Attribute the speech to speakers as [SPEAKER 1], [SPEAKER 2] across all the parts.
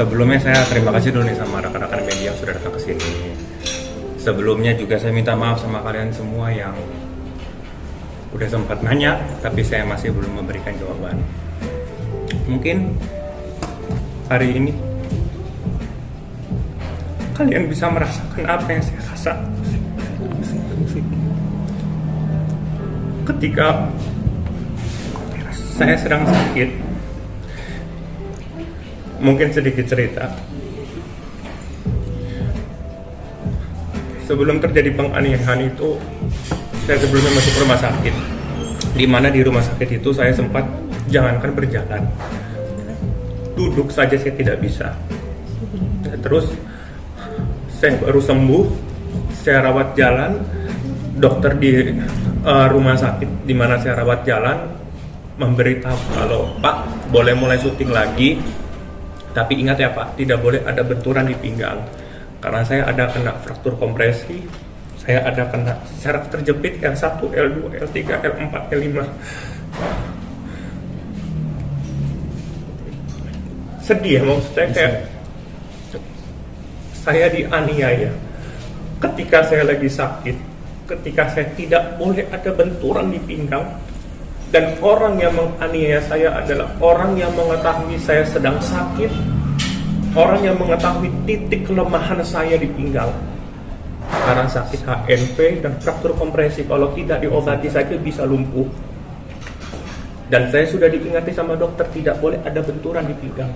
[SPEAKER 1] Sebelumnya saya terima kasih dulu nih sama rekan-rekan media yang sudah datang ke sini. Sebelumnya juga saya minta maaf sama kalian semua yang udah sempat nanya, tapi saya masih belum memberikan jawaban. Mungkin hari ini kalian bisa merasakan apa yang saya rasa ketika saya sedang sakit. Mungkin sedikit cerita. Sebelum terjadi penganiayaan itu, saya sebelumnya masuk rumah sakit. Di mana di rumah sakit itu saya sempat jangankan berjalan, duduk saja saya tidak bisa. Terus saya baru sembuh, saya rawat jalan. Dokter di rumah sakit di mana saya rawat jalan memberitahu kalau Pak boleh mulai syuting lagi. Tapi ingat ya Pak, tidak boleh ada benturan di pinggang. Karena saya ada kena fraktur kompresi, saya ada kena saraf terjepit L1, L2, L3, L4, L5. Sedih ya maksud saya, kayak saya dianiaya. Ketika saya lagi sakit, ketika saya tidak boleh ada benturan di pinggang, dan orang yang menganiaya saya adalah orang yang mengetahui saya sedang sakit, orang yang mengetahui titik kelemahan saya di pinggang. Karena sakit HNP dan fraktur kompresi, kalau tidak diobati saja bisa lumpuh. Dan saya sudah diingati sama dokter tidak boleh ada benturan di pinggang.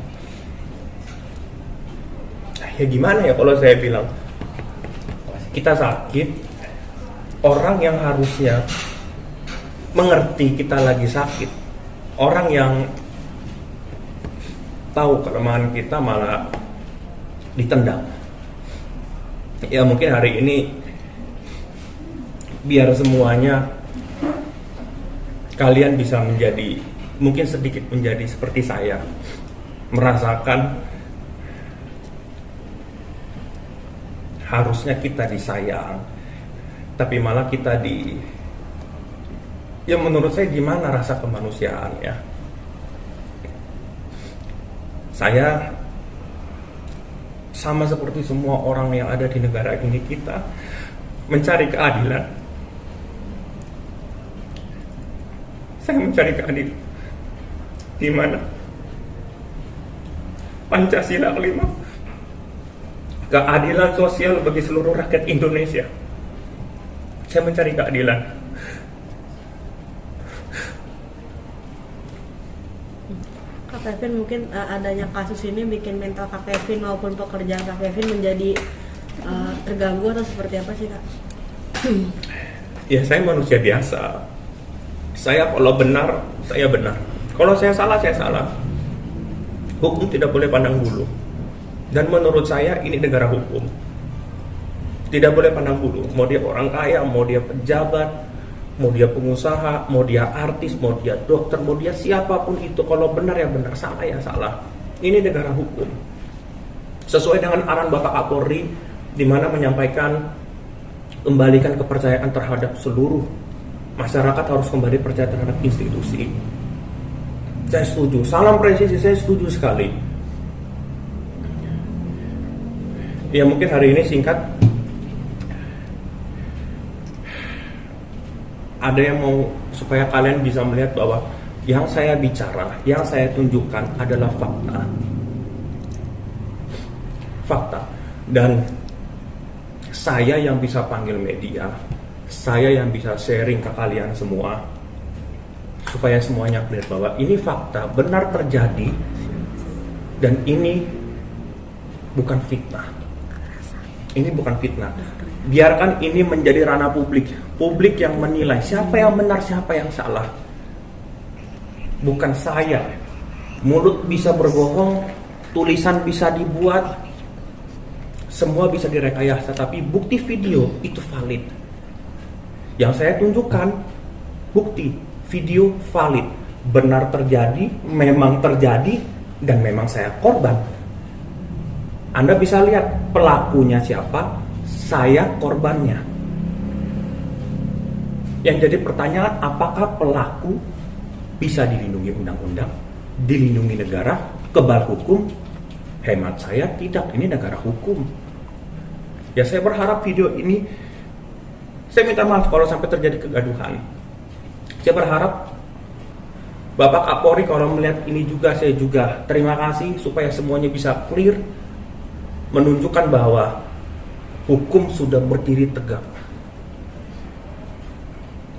[SPEAKER 1] Ya gimana ya kalau saya bilang kita sakit, orang yang harusnya mengerti kita lagi sakit, orang yang tahu kelemahan kita malah ditendang. Ya mungkin hari ini biar semuanya kalian bisa menjadi, mungkin sedikit menjadi seperti saya, merasakan harusnya kita disayang, tapi malah kita ya menurut saya gimana rasa kemanusiaan ya. Saya sama seperti semua orang yang ada di negara ini, kita mencari keadilan. Saya mencari keadilan di mana Pancasila kelima, keadilan sosial bagi seluruh rakyat Indonesia. Saya mencari keadilan.
[SPEAKER 2] Kak Kevin, mungkin adanya kasus ini bikin mental Kak Kevin maupun pekerjaan Kak Kevin menjadi terganggu atau seperti apa sih Kak?
[SPEAKER 1] Ya saya manusia biasa. Saya kalau benar, saya benar. Kalau saya salah, saya salah. Hukum tidak boleh pandang bulu. Dan menurut saya ini negara hukum. Tidak boleh pandang bulu. Mau dia orang kaya, mau dia pejabat, mau dia pengusaha, mau dia artis, mau dia dokter, mau dia siapapun itu, kalau benar ya benar, salah ya salah. Ini negara hukum. Sesuai dengan arahan Bapak Kapolri, di mana menyampaikan kembalikan kepercayaan terhadap seluruh masyarakat, harus kembali percaya terhadap institusi. Saya setuju. Salam presisi, saya setuju sekali. Ya mungkin hari ini singkat. Ada yang mau supaya kalian bisa melihat bahwa yang saya bicara, yang saya tunjukkan adalah fakta. Fakta. Dan saya yang bisa panggil media, saya yang bisa sharing ke kalian semua, supaya semuanya clear bahwa ini fakta, benar terjadi, dan ini bukan fitnah. Ini bukan fitnah. Biarkan ini menjadi ranah publik. Publik yang menilai siapa yang benar, siapa yang salah. Bukan saya. Mulut bisa berbohong, tulisan bisa dibuat, semua bisa direkayasa, tapi bukti video itu valid. Yang saya tunjukkan bukti video valid, benar terjadi, memang terjadi, dan memang saya korban. Anda bisa lihat pelakunya siapa, saya korbannya. Yang jadi pertanyaan, apakah pelaku bisa dilindungi undang-undang, dilindungi negara, kebal hukum, Hemat saya tidak, ini negara hukum. Ya saya berharap video ini, saya minta maaf kalau sampai terjadi kegaduhan. Saya berharap Bapak Kapolri kalau melihat ini juga, saya juga terima kasih supaya semuanya bisa clear, menunjukkan bahwa hukum sudah berdiri tegak.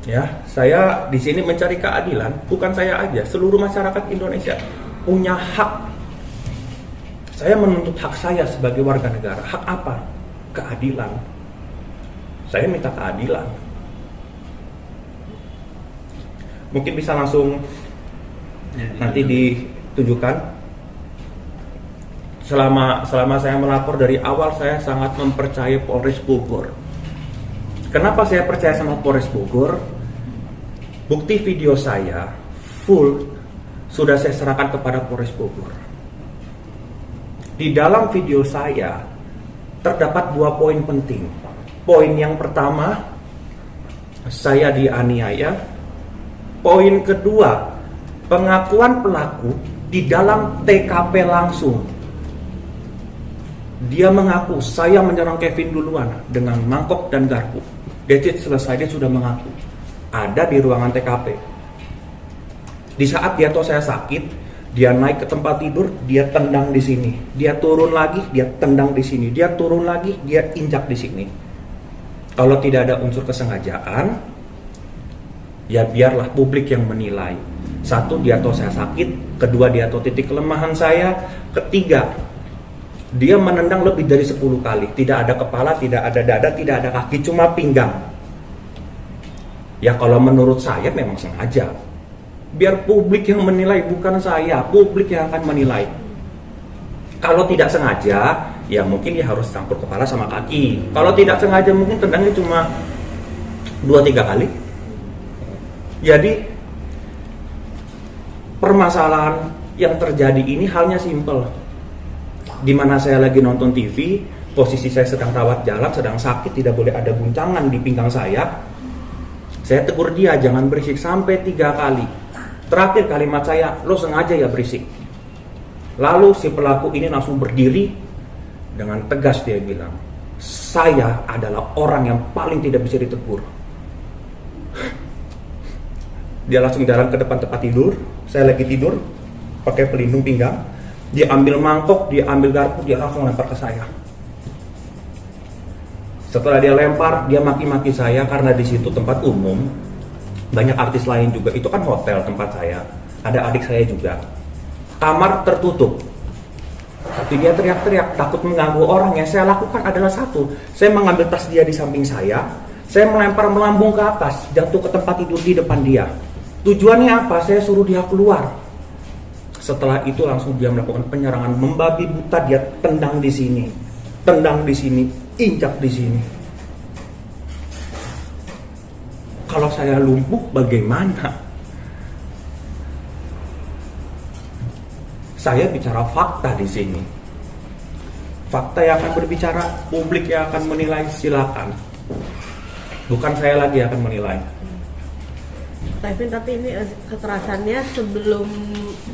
[SPEAKER 1] Ya, saya di sini mencari keadilan, bukan saya aja, seluruh masyarakat Indonesia punya hak. Saya menuntut hak saya sebagai warga negara. Hak apa? Keadilan. Saya minta keadilan. Mungkin bisa langsung nanti ditunjukkan. Selama saya melapor dari awal, saya sangat mempercayai Polres Bogor. Kenapa saya percaya sama Polres Bogor? Bukti video saya full sudah saya serahkan kepada Polres Bogor. Di dalam video saya terdapat 2 poin penting. Poin yang pertama, saya dianiaya. Poin kedua, pengakuan pelaku di dalam TKP langsung. Dia mengaku, saya menyerang Kevin duluan dengan mangkok dan garpu. That's it, selesai, dia sudah mengaku. Ada di ruangan TKP. Di saat dia tahu saya sakit, dia naik ke tempat tidur, dia tendang di sini. Dia turun lagi, dia tendang di sini. Dia turun lagi, dia injak di sini. Kalau tidak ada unsur kesengajaan, ya biarlah publik yang menilai. Satu, dia tahu saya sakit. Kedua, dia tahu titik kelemahan saya. Ketiga, dia menendang lebih dari 10 kali. Tidak ada kepala, tidak ada dada, tidak ada kaki, cuma pinggang. Ya kalau menurut saya memang sengaja. Biar publik yang menilai, bukan saya. Publik yang akan menilai. Kalau tidak sengaja, ya mungkin dia harus campur kepala sama kaki. Kalau tidak sengaja, mungkin tendangnya cuma 2-3 kali. Jadi permasalahan yang terjadi ini halnya simpel. Dimana saya lagi nonton TV, posisi saya sedang rawat jalan, sedang sakit, tidak boleh ada guncangan di pinggang saya. Saya tegur dia, jangan berisik, sampai 3 kali. Terakhir kalimat saya, lo sengaja ya berisik. Lalu si pelaku ini langsung berdiri, dengan tegas dia bilang, saya adalah orang yang paling tidak bisa ditegur. Dia langsung jalan ke depan tempat tidur, saya lagi tidur, pakai pelindung pinggang. Dia ambil mangkok, dia ambil garpu, dia langsung lempar ke saya. Setelah dia lempar, dia maki-maki saya karena di situ tempat umum, banyak artis lain juga. Itu kan hotel tempat saya, ada adik saya juga. Kamar tertutup. Tapi dia teriak-teriak, takut mengganggu orang. Yang saya lakukan adalah satu, saya mengambil tas dia di samping saya melempar melambung ke atas, jatuh ke tempat tidur di depan dia. Tujuannya apa? Saya suruh dia keluar. Setelah itu langsung dia melakukan penyerangan membabi buta. Dia tendang di sini, injak di sini. Kalau saya lumpuh bagaimana? Saya bicara fakta di sini. Fakta yang akan berbicara, publik yang akan menilai, silakan. Bukan saya lagi yang akan menilai.
[SPEAKER 2] Kevin, tapi ini kekerasannya sebelum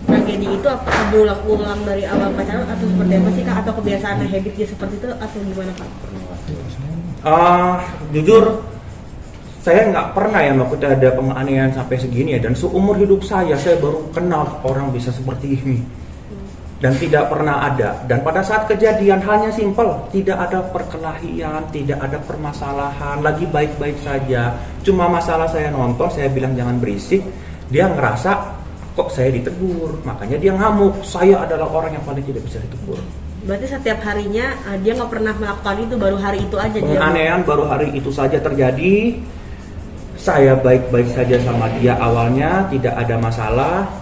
[SPEAKER 2] tragedi itu apakah berulang-ulang dari awal pacaran atau seperti apa sih Kak? Atau kebiasaan habit dia seperti itu atau gimana Pak?
[SPEAKER 1] Jujur, saya nggak pernah ya maksudnya ada penganiayaan sampai segini ya. Dan seumur hidup saya baru kenal orang bisa seperti ini. Dan tidak pernah ada. Dan pada saat kejadian halnya simpel, tidak ada perkelahian, tidak ada permasalahan, lagi baik-baik saja. Cuma masalah saya nonton, saya bilang jangan berisik, dia ngerasa kok saya ditegur, makanya dia ngamuk. Saya adalah orang yang paling tidak bisa ditegur.
[SPEAKER 2] Berarti setiap harinya dia nggak pernah melakukan itu, baru hari itu aja dia.
[SPEAKER 1] Penganiayaan baru hari itu saja terjadi. Saya baik-baik saja sama dia awalnya, tidak ada masalah.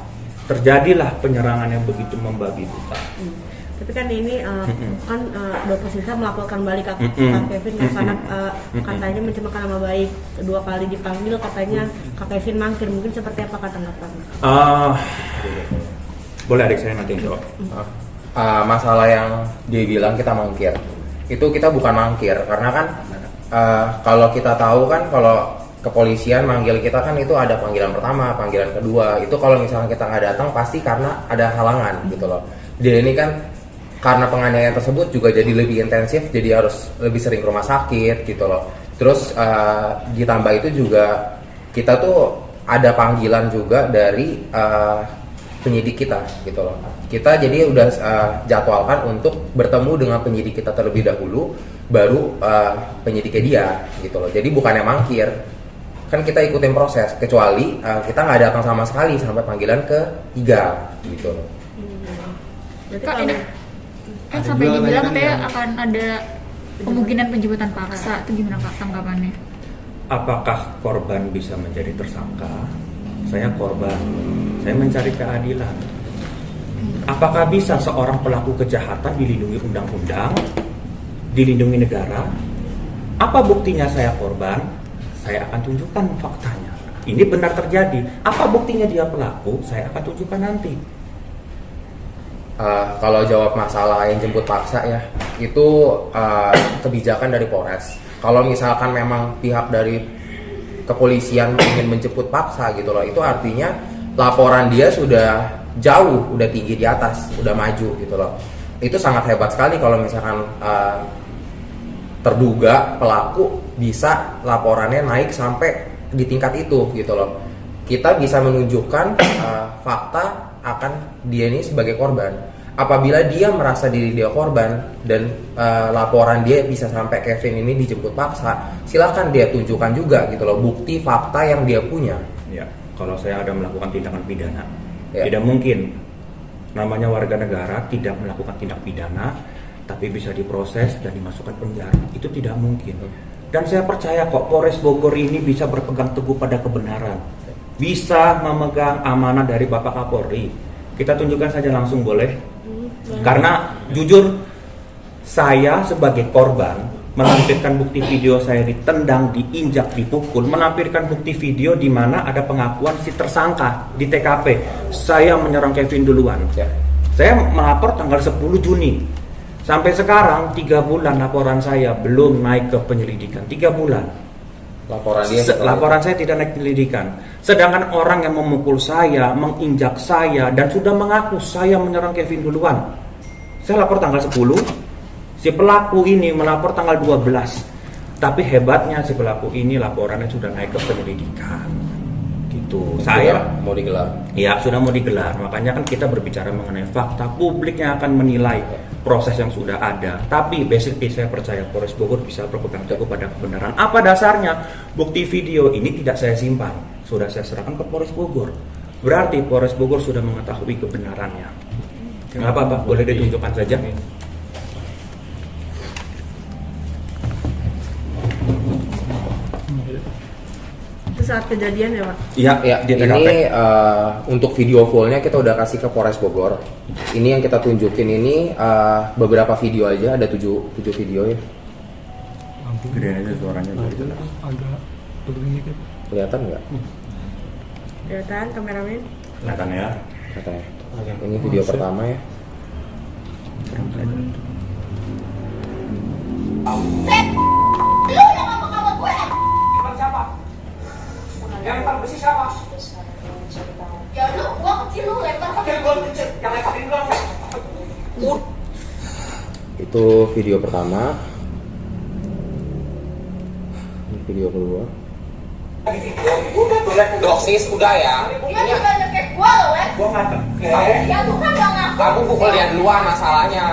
[SPEAKER 1] Terjadilah penyerangan yang begitu membabi buta.
[SPEAKER 2] Tapi kan ini kan Bapak Sisa melaporkan balik Kak Kevin karena katanya mencemakan nama baik. 2 kali dipanggil katanya Kak Kevin mangkir. Mungkin seperti apa Kak tanggapannya?
[SPEAKER 1] Boleh adik saya nanti jawab.
[SPEAKER 3] Masalah yang dia bilang kita mangkir, itu kita bukan mangkir karena kan kalau kita tahu kan kalau kepolisian manggil kita kan itu ada panggilan pertama, panggilan kedua. Itu kalau misalnya kita nggak datang pasti karena ada halangan gitu loh. Dia ini kan karena penganiayaan tersebut juga jadi lebih intensif, jadi harus lebih sering ke rumah sakit gitu loh. Terus ditambah itu juga kita tuh ada panggilan juga dari penyidik kita gitu loh. Kita jadi udah jadwalkan untuk bertemu dengan penyidik kita terlebih dahulu, baru penyidiknya dia gitu loh. Jadi bukannya mangkir, kan kita ikutin proses, kecuali kita nggak datang sama sekali sampai panggilan ke-3 gitu loh.
[SPEAKER 2] Berarti
[SPEAKER 4] Kak,
[SPEAKER 2] kalau
[SPEAKER 4] ini kan sampai dibilang katanya akan ada kemungkinan penjemputan paksa, itu gimana Kak tanggapannya?
[SPEAKER 1] Apakah korban bisa menjadi tersangka? Saya korban, saya mencari keadilan. Apakah bisa seorang pelaku kejahatan dilindungi undang-undang, dilindungi negara? Apa buktinya saya korban? Saya akan tunjukkan faktanya. Ini benar terjadi. Apa buktinya dia pelaku? Saya akan tunjukkan nanti.
[SPEAKER 3] Kalau jawab masalah yang jemput paksa ya, itu kebijakan dari Polres. Kalau misalkan memang pihak dari kepolisian ingin menjemput paksa gitu loh, itu artinya laporan dia sudah jauh, udah tinggi di atas, udah maju gitu loh. Itu sangat hebat sekali kalau misalkan terduga pelaku bisa laporannya naik sampai di tingkat itu gitu loh. Kita bisa menunjukkan fakta akan dia ini sebagai korban. Apabila dia merasa diri dia korban dan laporan dia bisa sampai Kevin ini dijemput paksa, silakan dia tunjukkan juga gitu loh bukti fakta yang dia punya.
[SPEAKER 1] Ya, kalau saya ada melakukan tindakan pidana,
[SPEAKER 3] Ya.
[SPEAKER 1] tidak mungkin namanya warga negara tidak melakukan tindak pidana, tapi bisa diproses dan dimasukkan penjara. Itu tidak mungkin. Dan saya percaya kok Polres Bogor ini bisa berpegang teguh pada kebenaran, bisa memegang amanah dari Bapak Kapolri. Kita tunjukkan saja langsung boleh? Karena jujur saya sebagai korban menampilkan bukti video saya ditendang, diinjak, dipukul, menampilkan bukti video di mana ada pengakuan si tersangka di TKP. Saya menyerang Kevin duluan.
[SPEAKER 3] Ya.
[SPEAKER 1] Saya melapor tanggal 10 Juni. Sampai sekarang 3 bulan laporan saya belum naik ke penyelidikan. 3 bulan. Laporan saya tidak naik penyelidikan. Sedangkan orang yang memukul saya, menginjak saya, dan sudah mengaku saya menyerang Kevin duluan. Saya lapor tanggal 10. Si pelaku ini melapor tanggal 12. Tapi hebatnya si pelaku ini laporannya sudah naik ke penyelidikan. Gitu. Saya
[SPEAKER 3] mau digelar.
[SPEAKER 1] ya sudah mau digelar. Makanya kan kita berbicara mengenai fakta, publik yang akan menilai proses yang sudah ada. Tapi basically saya percaya Polres Bogor bisa berpegang teguh pada kebenaran. Apa dasarnya? Bukti video ini tidak saya simpan, sudah saya serahkan ke Polres Bogor. Berarti Polres Bogor sudah mengetahui kebenarannya. Nggak apa-apa, boleh ditunjukkan saja.
[SPEAKER 2] itu saat kejadian ya Pak?
[SPEAKER 1] Iya,
[SPEAKER 3] Ya,
[SPEAKER 1] di TKP.
[SPEAKER 3] ini untuk video fullnya kita udah kasih ke Polres Bogor. Ini yang kita tunjukin ini beberapa video aja, ada 7 video ya.
[SPEAKER 1] Gedein aja suaranya biar jelas.
[SPEAKER 5] Agak turun dikit.
[SPEAKER 3] Kelihatan nggak?
[SPEAKER 2] Kelihatan kameramen?
[SPEAKER 1] Kelihatan ya.
[SPEAKER 3] Katanya. Ini video pertama ya.
[SPEAKER 6] Lu yang ngomong sama gue? Siapa? Yang lempar besi siapa? Ya lu, gua kecil lu lempar kecil, gua kecil. Yang lemparin doang.
[SPEAKER 3] Itu video pertama. Ini video kedua.
[SPEAKER 6] Udah tuh, Lek.
[SPEAKER 7] Doksis udah ya.
[SPEAKER 6] Dia juga nyekek gua loh, Lek.
[SPEAKER 7] Gua nggak
[SPEAKER 6] Ya tuh kan gak ngaku.
[SPEAKER 7] Kamu pukul dia duluan masalahnya.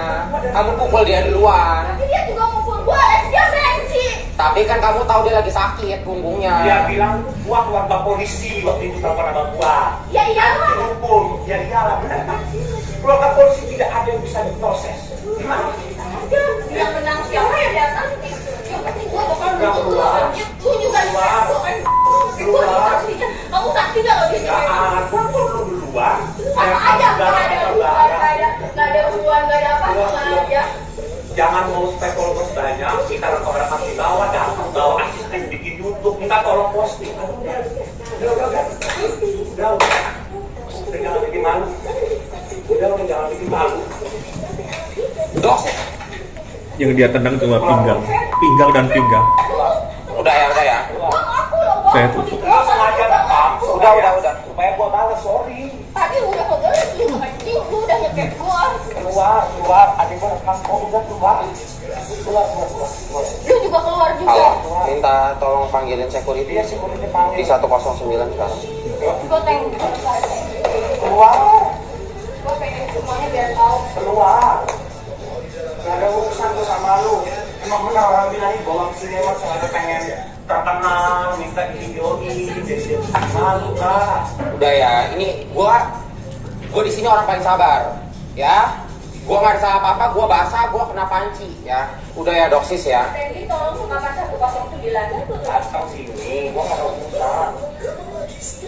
[SPEAKER 7] Kamu pukul dia duluan.
[SPEAKER 6] Tapi dia juga mukul gua, Lek. Dia benci.
[SPEAKER 7] Tapi kan kamu tahu dia lagi sakit punggungnya.
[SPEAKER 8] Dia bilang gua keluarga polisi waktu itu telepon sama gua.
[SPEAKER 6] Ya iyalah.
[SPEAKER 8] Dihukum, ya iyalah benar. Keluarga polisi tidak ada yang bisa diproses. Gimana?
[SPEAKER 6] Aja, yang menang siapa ya di atas. Yang penting gua bukan
[SPEAKER 8] Keluar.
[SPEAKER 6] Lu juga nyekek gua kan. Gua saksinya. Kamu saksi gak lo di sini?
[SPEAKER 8] Gua perlu duluan.
[SPEAKER 6] Apa aja, gak ada hubungan, gak ada hubungan, gak ada apa sama aja.
[SPEAKER 8] Jangan mau spekulasi banyak. Kita rekam di bawah, datang bawa asisten bikin YouTube. Minta tolong posting. Udah. Udah jangan bikin malu. Udah jangan bikin malu.
[SPEAKER 7] Doksis.
[SPEAKER 1] Yang dia tendang cuma pinggang dan pinggang.
[SPEAKER 7] Udah ya.
[SPEAKER 6] Gua ngaku loh, gua
[SPEAKER 1] Saya
[SPEAKER 6] ngaku
[SPEAKER 1] tutup.
[SPEAKER 6] di
[SPEAKER 8] Lu sengaja rekam.
[SPEAKER 7] Udah.
[SPEAKER 8] Supaya gua balas, sorry.
[SPEAKER 6] Tadi udah kagak lu udah nyekek gua.
[SPEAKER 8] Keluar. Adik gua Oh, udah keluar. Keluar.
[SPEAKER 6] Lu juga keluar juga.
[SPEAKER 3] Halo, minta tolong panggilin security
[SPEAKER 8] Dia security panggil.
[SPEAKER 3] di 109 sekarang.
[SPEAKER 6] Gue pengen
[SPEAKER 8] Keluar.
[SPEAKER 6] gue pengen semuanya biar tahu.
[SPEAKER 8] Keluar. Gak ada urusan gue sama lu. Emang benar orang bilang ini bawa kesini emang sengaja pengen terkenal, minta videoin, jadi malu kak.
[SPEAKER 3] Udah ya, ini gua di sini orang paling sabar, ya. Gua nggak ada salah apa-apa, gua basah, gua kena panci, ya. Udah ya, doksis ya.
[SPEAKER 6] Randy tolong ke kamar 109.
[SPEAKER 8] Datang sini, gua gak ada urusan.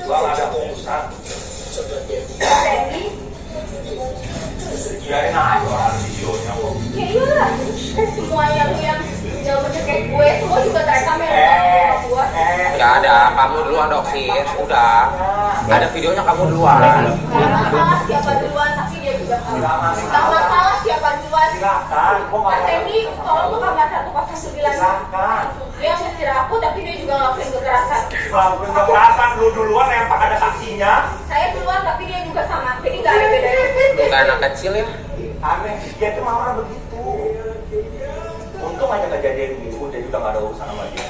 [SPEAKER 8] Gua gak ada urusan.
[SPEAKER 6] Randy,
[SPEAKER 8] Biarin aja orang videonya kok.
[SPEAKER 6] ya iyalah. Semuanya lu yang udah mencekik gue, semua juga terekam ya sama gue.
[SPEAKER 3] Nggak ada, kamu duluan doksis, udah. Ada videonya kamu duluan.
[SPEAKER 6] Gak masalah siapa duluan, tapi dia juga salah. Gak masalah siapa duluan.
[SPEAKER 8] Silakan, gua gak
[SPEAKER 6] Mas
[SPEAKER 8] ada.
[SPEAKER 6] Randy, tolong ke kamar 109.
[SPEAKER 8] Silakan.
[SPEAKER 6] Dia ngusir aku, tapi dia juga ngelakuin kekerasan.
[SPEAKER 8] Ngelakuin kekerasan lu duluan yang ada saksinya.
[SPEAKER 6] Saya duluan, tapi dia juga sama. Jadi gak ada bedanya.
[SPEAKER 3] Bukan anak kecil ya.
[SPEAKER 8] Aneh, dia tuh marah begitu. Untung aja kejadian ini, udah juga gak ada urusan sama dia.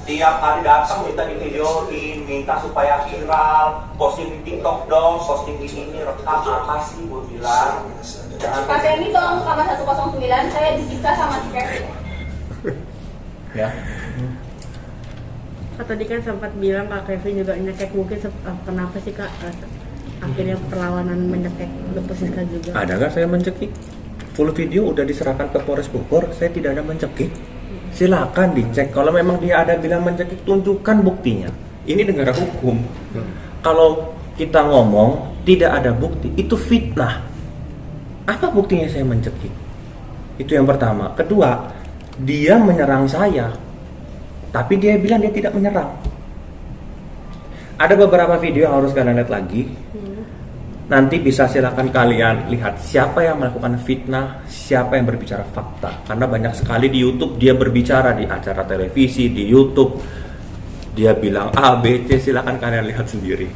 [SPEAKER 8] Tiap hari datang minta di videoin, minta supaya viral, posting di TikTok dong, posting di sini, rekam apa sih gue bilang. Jangan
[SPEAKER 6] Mas Randy, tolong ke kamar 109. Saya disiksa sama si Kevin.
[SPEAKER 3] Ya.
[SPEAKER 2] Kak tadi kan sempat bilang Kak Kevin juga nyekek, mungkin kenapa sih Kak akhirnya perlawanan menyekek Dr. Siska juga?
[SPEAKER 1] Ada nggak saya mencekik? Full video udah diserahkan ke Polres Bogor, saya tidak ada mencekik. Silakan dicek. Kalau memang dia ada bilang mencekik, tunjukkan buktinya. Ini negara hukum. Kalau kita ngomong tidak ada bukti, itu fitnah. Apa buktinya saya mencekik? Itu yang pertama. Kedua, dia menyerang saya, tapi dia bilang dia tidak menyerang. Ada beberapa video yang harus kalian lihat lagi. Nanti bisa silakan kalian lihat siapa yang melakukan fitnah, siapa yang berbicara fakta. Karena banyak sekali di YouTube dia berbicara di acara televisi, di YouTube. Dia bilang A, B, C, silakan kalian lihat sendiri.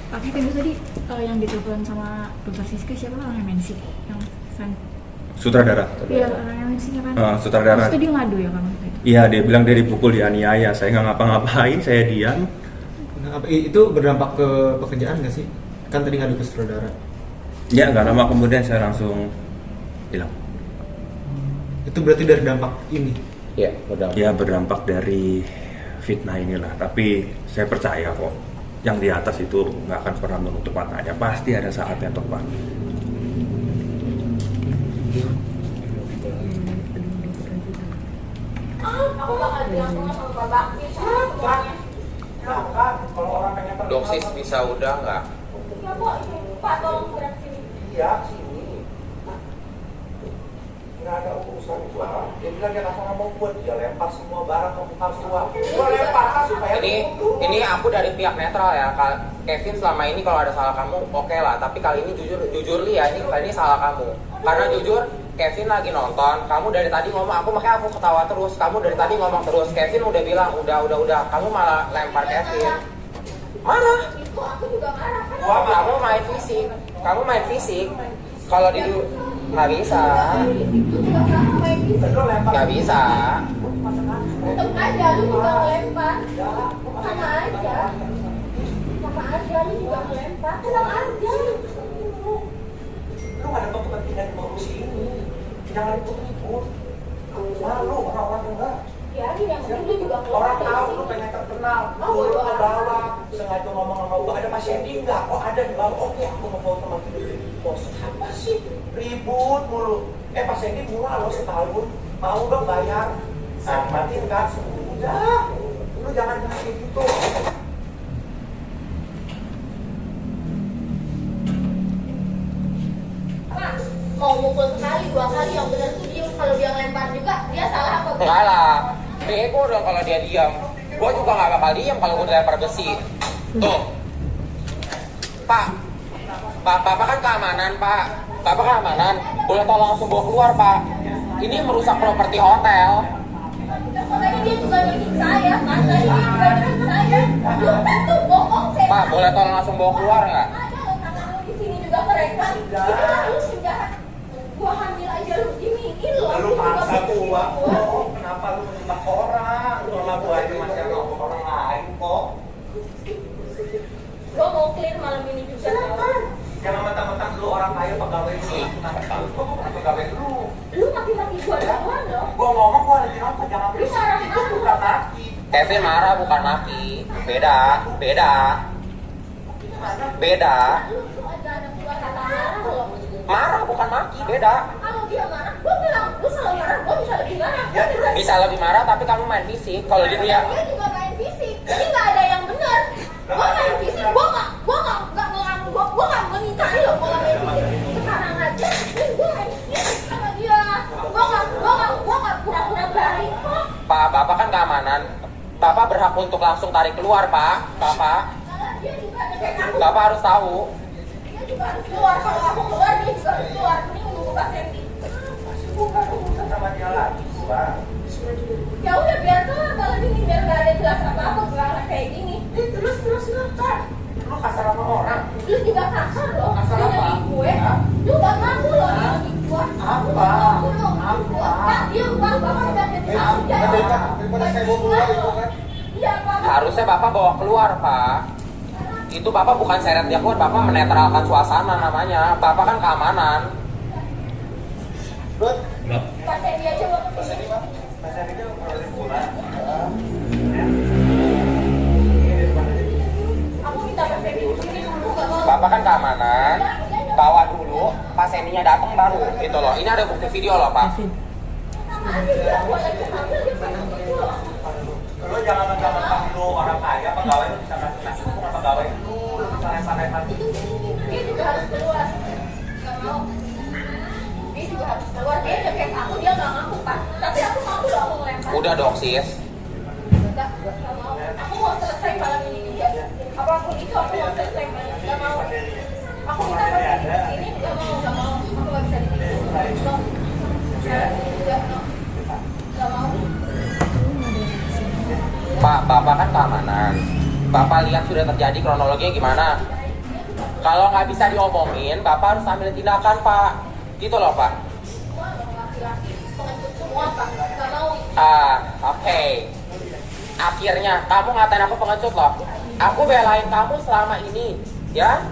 [SPEAKER 4] Pak Kevin itu tadi yang ditelepon sama Dr. Siska siapa orang MNC? Yang
[SPEAKER 1] Sutradara.
[SPEAKER 4] Iya, orang MNC kan?
[SPEAKER 1] Sutradara.
[SPEAKER 4] Terus itu dia ngadu ya kamu?
[SPEAKER 1] Iya, dia bilang dia dipukul, dianiaya. Saya nggak ngapa-ngapain, saya diam.
[SPEAKER 5] Nah, itu berdampak ke pekerjaan nggak sih? Kan tadi ngadu ke sutradara.
[SPEAKER 1] Ya, nggak lama kemudian saya langsung hilang.
[SPEAKER 5] Itu berarti dari dampak ini.
[SPEAKER 3] Iya, udah.
[SPEAKER 1] Ya, berdampak dari fitnah inilah. Tapi saya percaya kok, yang di atas itu nggak akan pernah menutup matanya. Pasti ada saatnya tepat.
[SPEAKER 6] Aku bakal bilang semua sama Bapak. Sama semuanya.
[SPEAKER 8] Silakan, kalau orang pengen terkenal.
[SPEAKER 3] Doksis bisa udah nggak?
[SPEAKER 6] Ya Pak, Pak tolong surat sini.
[SPEAKER 8] Iya, sini. Nggak ada urusan gua. Dia bilang dia kasar mau buat, dia lempar semua barang ke muka gua. Gua lempar supaya
[SPEAKER 3] Ini aku dari pihak netral ya. Kevin selama ini kalau ada salah kamu oke lah, tapi kali ini jujur li ya, kali ini salah kamu. Karena jujur Kevin lagi nonton, kamu dari tadi ngomong, makanya aku ketawa terus. Kamu dari tadi ngomong terus. Kevin udah bilang, udah. Kamu malah lempar Kevin. Marah.
[SPEAKER 6] Itu aku juga marah kan.
[SPEAKER 3] Kamu main fisik. Kalau di nggak bisa.
[SPEAKER 6] Itu juga sama main fisik.
[SPEAKER 3] Nggak bisa.
[SPEAKER 6] Tetep aja lu juga ngelempar. Sama aja. Lu juga ngelempar. Tenang aja.
[SPEAKER 8] lu nggak ada kepentingan ngurusi ini. Jangan ribut-ribut. Malu orang-orang enggak.
[SPEAKER 6] Ya, ini yang penting lu juga keluar
[SPEAKER 8] Orang
[SPEAKER 6] dari
[SPEAKER 8] tahu
[SPEAKER 6] sini.
[SPEAKER 8] lu pengen terkenal, lu ke bawah, sengaja ngomong sama gua, ada Mas Yendi enggak? Oh ada di bawah, oke aku mau foto sama video bos. Apa sih? Ribut mulu. Mas Yendi murah lo setahun, mau dong bayar. Nah, matiin kan? Udah, lu jangan ngasih gitu.
[SPEAKER 6] Pak, mau mukul sekali, 2 kali, yang benar tuh dia kalau dia ngelempar juga, dia salah apa?
[SPEAKER 3] Enggak lah. Bego dong kalau dia diam. Gua juga nggak bakal diam kalau gua dilempar besi. Tuh. Pak, Bapak kan keamanan, Pak. Bapak keamanan. Boleh tolong langsung bawa keluar, Pak. Ini merusak properti hotel.
[SPEAKER 6] Makanya dia juga nyekik saya, kan? Tadi dia juga nyekik saya. Lu kan tuh bohong, saya.
[SPEAKER 3] Pak, boleh tolong langsung bawa keluar nggak?
[SPEAKER 6] Ada lo tangan lu di sini juga kerekam. Itu kan lu penjahat. gua hamil aja lu dimingin lu.
[SPEAKER 8] Lu paksa gua. Oh, kenapa lu menyembah orang? Sama gua aja masih sama orang lain kok.
[SPEAKER 6] Gua mau clear malam ini juga.
[SPEAKER 8] Jangan mentang-mentang lu orang kaya pegawai lu. Kenapa lu? Gua bukan pegawai lu.
[SPEAKER 6] Lu maki-maki gua doang loh.
[SPEAKER 8] Gua ngomong gua lagi nonton, jangan
[SPEAKER 6] Lu marah
[SPEAKER 8] itu
[SPEAKER 6] aku.
[SPEAKER 8] bukan maki.
[SPEAKER 7] Kevin marah bukan maki. Beda.
[SPEAKER 6] Lu ada anak gua kata marah loh.
[SPEAKER 7] Marah bukan maki, beda.
[SPEAKER 6] Kalau dia marah, gua bilang, lu kalau marah gua bisa lebih marah.
[SPEAKER 8] Ya,
[SPEAKER 7] Bisa lebih marah tapi kamu main fisik. Kalau dia
[SPEAKER 6] Dia juga main fisik. Ini nggak ada yang benar. Gua main fisik, gua nggak mengintai loh gua main fisik. Sekarang aja, gua main fisik sama dia. Gua nggak pura-pura baik kok.
[SPEAKER 7] Pak, Bapak kan keamanan. Bapak berhak untuk langsung tarik keluar, Pak. Bapak.
[SPEAKER 6] Karena dia juga ada kayak aku.
[SPEAKER 7] Bapak harus tahu.
[SPEAKER 6] Dia juga harus keluar. Kalau aku keluar, dia juga harus keluar. Ini nunggu Pak Sandy.
[SPEAKER 8] bukan urusan sama dia lagi, gua.
[SPEAKER 6] Ya udah biar kalau gini biar nggak ada jelas apa-apa gua kayak gini.
[SPEAKER 8] Terus kan. Lu kasar sama orang.
[SPEAKER 6] Lu juga kasar loh.
[SPEAKER 8] Kasar
[SPEAKER 6] Dia
[SPEAKER 8] apa?
[SPEAKER 6] nyari gue. Lu gak ngaku loh nyari gue.
[SPEAKER 8] Apa?
[SPEAKER 6] Lu gak ngaku loh.
[SPEAKER 8] Apa?
[SPEAKER 6] Nah, dia bapak udah jadi aku
[SPEAKER 8] Daripada saya bawa keluar itu kan.
[SPEAKER 6] Iya, Pak.
[SPEAKER 7] Harusnya Bapak bawa keluar, Pak. Itu Bapak bukan seret dia keluar, Bapak menetralkan suasana namanya. Bapak kan keamanan.
[SPEAKER 8] Bud,
[SPEAKER 6] Pas dia aja mau
[SPEAKER 8] Mas Edi, Pak. Mas Edi kan pernah liburan.
[SPEAKER 6] aku minta Pak Sandy di sini dulu gak mau.
[SPEAKER 7] Bapak kan keamanan. Bawa dulu, pas Seninya datang baru. Gitu loh. Ini ada bukti video loh, Pak.
[SPEAKER 6] Sama aja dia gua lagi hamil dia pengen gitu loh.
[SPEAKER 8] Lu jangan mentang-mentang lu orang kaya, pegawai lu bisa kasih bukan pegawai lu bisa lempar-lempar.
[SPEAKER 6] Dia juga harus keluar. Gak mau. Dia juga harus keluar. Dia udah kayak aku, dia gak ngaku, Pak. Tapi aku mampu loh aku ngelempar.
[SPEAKER 7] Udah dong, sis.
[SPEAKER 6] Enggak mau. Aku mau selesai malam ini juga. Apapun itu aku mau selesai malam ini. Gak mau. Aku minta Pak Sandy di sini, gak mau. Aku gak bisa di sini. No. Enggak, no. Gak mau.
[SPEAKER 7] Pak, Bapak kan keamanan. Bapak lihat sudah terjadi kronologinya gimana. Kalau nggak bisa diomongin, Bapak harus ambil tindakan, Pak. Gitu loh, Pak.
[SPEAKER 6] Semua loh laki-laki. Pengecut semua, Pak. Gak mau.
[SPEAKER 7] Oke. Akhirnya kamu ngatain aku pengecut loh. Aku belain kamu selama ini, ya?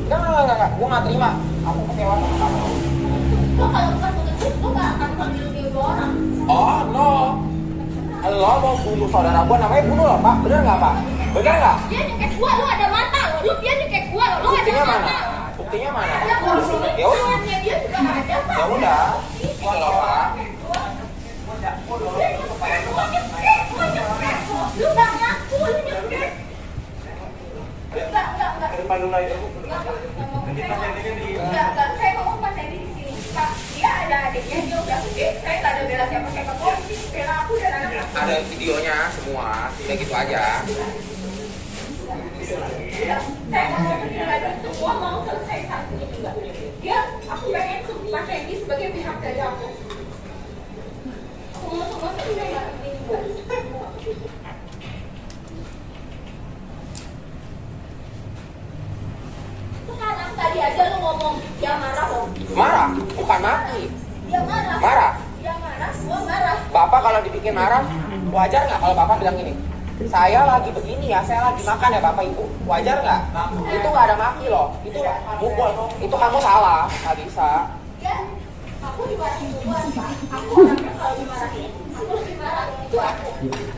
[SPEAKER 7] Enggak. Gue nggak terima. Aku kecewa sama kamu.
[SPEAKER 6] Lo kalau bukan pengecut, lo gak akan panggil dia dua orang.
[SPEAKER 7] Oh, no. Lo mau bunuh saudara gue, namanya bunuh loh, Pak. Bener nggak, Pak? Bener nggak?
[SPEAKER 6] Dia nyekek gua, lo ada mata lo. Lu dia nyekek gua, lo ada
[SPEAKER 7] Buktinya
[SPEAKER 6] mata.
[SPEAKER 7] mana? Buktinya mana?
[SPEAKER 6] Ya gua di sini,
[SPEAKER 7] Ya udah.
[SPEAKER 6] tangannya dia juga gak ada, Pak.
[SPEAKER 7] Ya udah. Gitu loh, Pak.
[SPEAKER 6] Lu gak ngaku, lu nyekek. Enggak.
[SPEAKER 8] Depan lu lagi.
[SPEAKER 6] Enggak, saya ngomong Pak Sandy di sini. Pak, dia ada adiknya, dia udah gede. Saya tak ada bela siapa-siapa. Kok di sini bela aku dan anak aku.
[SPEAKER 7] Ada videonya semua, udah gitu aja.
[SPEAKER 6] Saya mau menilai semua mau selesai satu ini juga. Dia, aku pengen Pak Sandy sebagai pihak dari aku. Aku mau semua selesai malam ini juga. Sekarang tadi aja lu ngomong dia marah loh.
[SPEAKER 7] Marah, bukan maki.
[SPEAKER 6] Dia marah.
[SPEAKER 7] Marah.
[SPEAKER 6] Dia marah, gua marah.
[SPEAKER 7] Bapak kalau dibikin marah, wajar nggak kalau Bapak bilang gini? Saya lagi begini ya, saya lagi makan ya Bapak Ibu. Wajar nggak? Itu nggak ada maki loh. Itu mukul. Itu kamu salah, nggak bisa.
[SPEAKER 6] Ya, aku dimarahin duluan, Pak. Aku orangnya kalau dimarahin, aku lebih marah. Itu aku.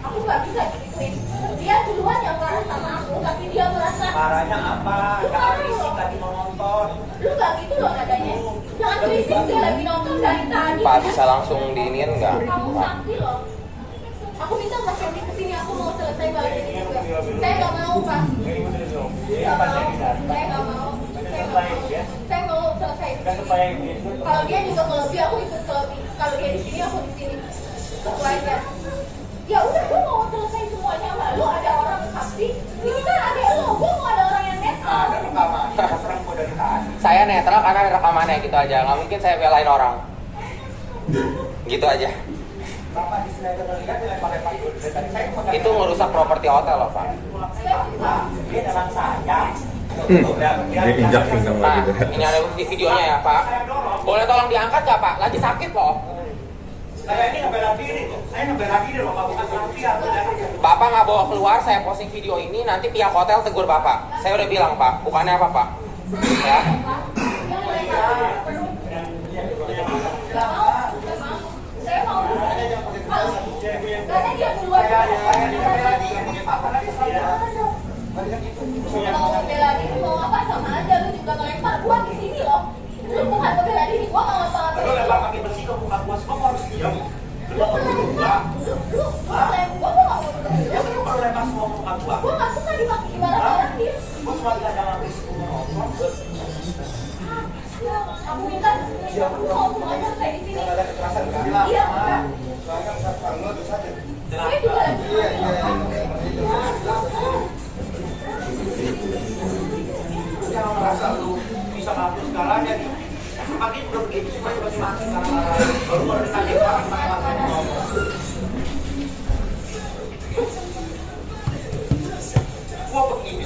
[SPEAKER 6] Aku nggak bisa gituin. Dia duluan yang marah sama aku, tapi dia merasa
[SPEAKER 8] Marahnya apa? Jangan risik lagi mau nonton.
[SPEAKER 6] lu nggak gitu loh nadanya. Jangan berisik, dia lagi nonton dari tadi.
[SPEAKER 7] Pak bisa langsung diinin nggak?
[SPEAKER 6] Kamu
[SPEAKER 7] Pak.
[SPEAKER 6] sanksi loh. Aku minta Mas Sandy kesini, aku mau selesai malam ini juga. Saya nggak mau, Pak. Nggak mau. Saya nggak mau. Saya mau selesai di sini. Kalau dia juga kelebih, aku ikut kelebih. Kalau dia di sini, aku di sini. Itu aja. Ya udah, gue mau selesai semuanya. Lalu ada orang saksi. Ini kan ada lo, gue mau ada orang yang netral.
[SPEAKER 8] Ada rekaman. Serang gua dari tadi.
[SPEAKER 7] Saya netral karena ada rekamannya gitu aja. Nggak mungkin saya belain orang. Gitu aja.
[SPEAKER 8] Bapak di sini lihat lempar-lempar dulu dari tadi. Saya mau
[SPEAKER 7] Itu merusak properti hotel loh Pak.
[SPEAKER 8] dia dengan saya
[SPEAKER 1] Diinjak pinggang
[SPEAKER 7] Pak,
[SPEAKER 1] lagi deh.
[SPEAKER 7] ini ada videonya ya Pak. Boleh tolong diangkat nggak Pak? Lagi sakit loh.
[SPEAKER 8] Saya ini ngebela diri tuh. Saya ngebela diri loh, Pak, bukan salah dia.
[SPEAKER 7] Bapak nggak bawa keluar, saya posting video ini, nanti pihak hotel tegur Bapak. Saya udah bilang Pak, bukannya apa Pak? Ya.
[SPEAKER 6] Saya mau. Karena dia keluar. Kalau ngebela diri mau apa sama aja, lu juga ngelempar gua di sini loh. Lu bukan ngebela diri, gua nggak ngapa-ngapain.
[SPEAKER 8] Lu lempar pakai besi ke muka gua, semua harus diam. Lu kalau lempar semua ke muka gua.
[SPEAKER 6] Gua nggak suka dimaki marah-marah dia.
[SPEAKER 8] Gua cuma bilang jangan risiko ngomong.
[SPEAKER 6] Aku minta kamu langsung aja saya di sini.
[SPEAKER 8] Ada kekerasan kan?
[SPEAKER 6] Iya. Saya juga lagi.
[SPEAKER 8] Jangan merasa lu bisa ngatur segalanya nih. Makin udah begitu supaya masing-masing karena baru ditanya orang masing-masing ngomong. Gua begini,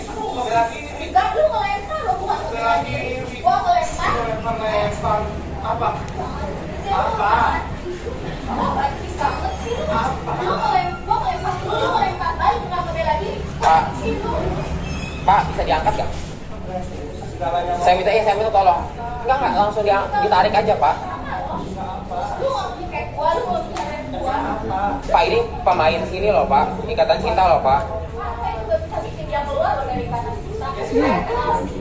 [SPEAKER 8] aku mau bela diri.
[SPEAKER 6] Enggak, lu ngelempar lo bukan ngebela diri. Gua ngelempar.
[SPEAKER 8] Lempar apa? Apa?
[SPEAKER 6] Kamu praktis banget sih lu.
[SPEAKER 8] Apa?
[SPEAKER 6] Lu ngelempar balik kenapa bela diri?
[SPEAKER 7] Pak.
[SPEAKER 6] Itu.
[SPEAKER 7] Pak, bisa diangkat nggak? Saya minta tolong. Enggak, langsung ditarik aja Pak.
[SPEAKER 6] Lu ngomong kayak gua, lu ngomong kayak gua.
[SPEAKER 7] Pak, ini pemain sini loh Pak, Ikatan Cinta loh Pak.
[SPEAKER 6] Saya juga bisa bikin dia keluar loh dari kata cinta.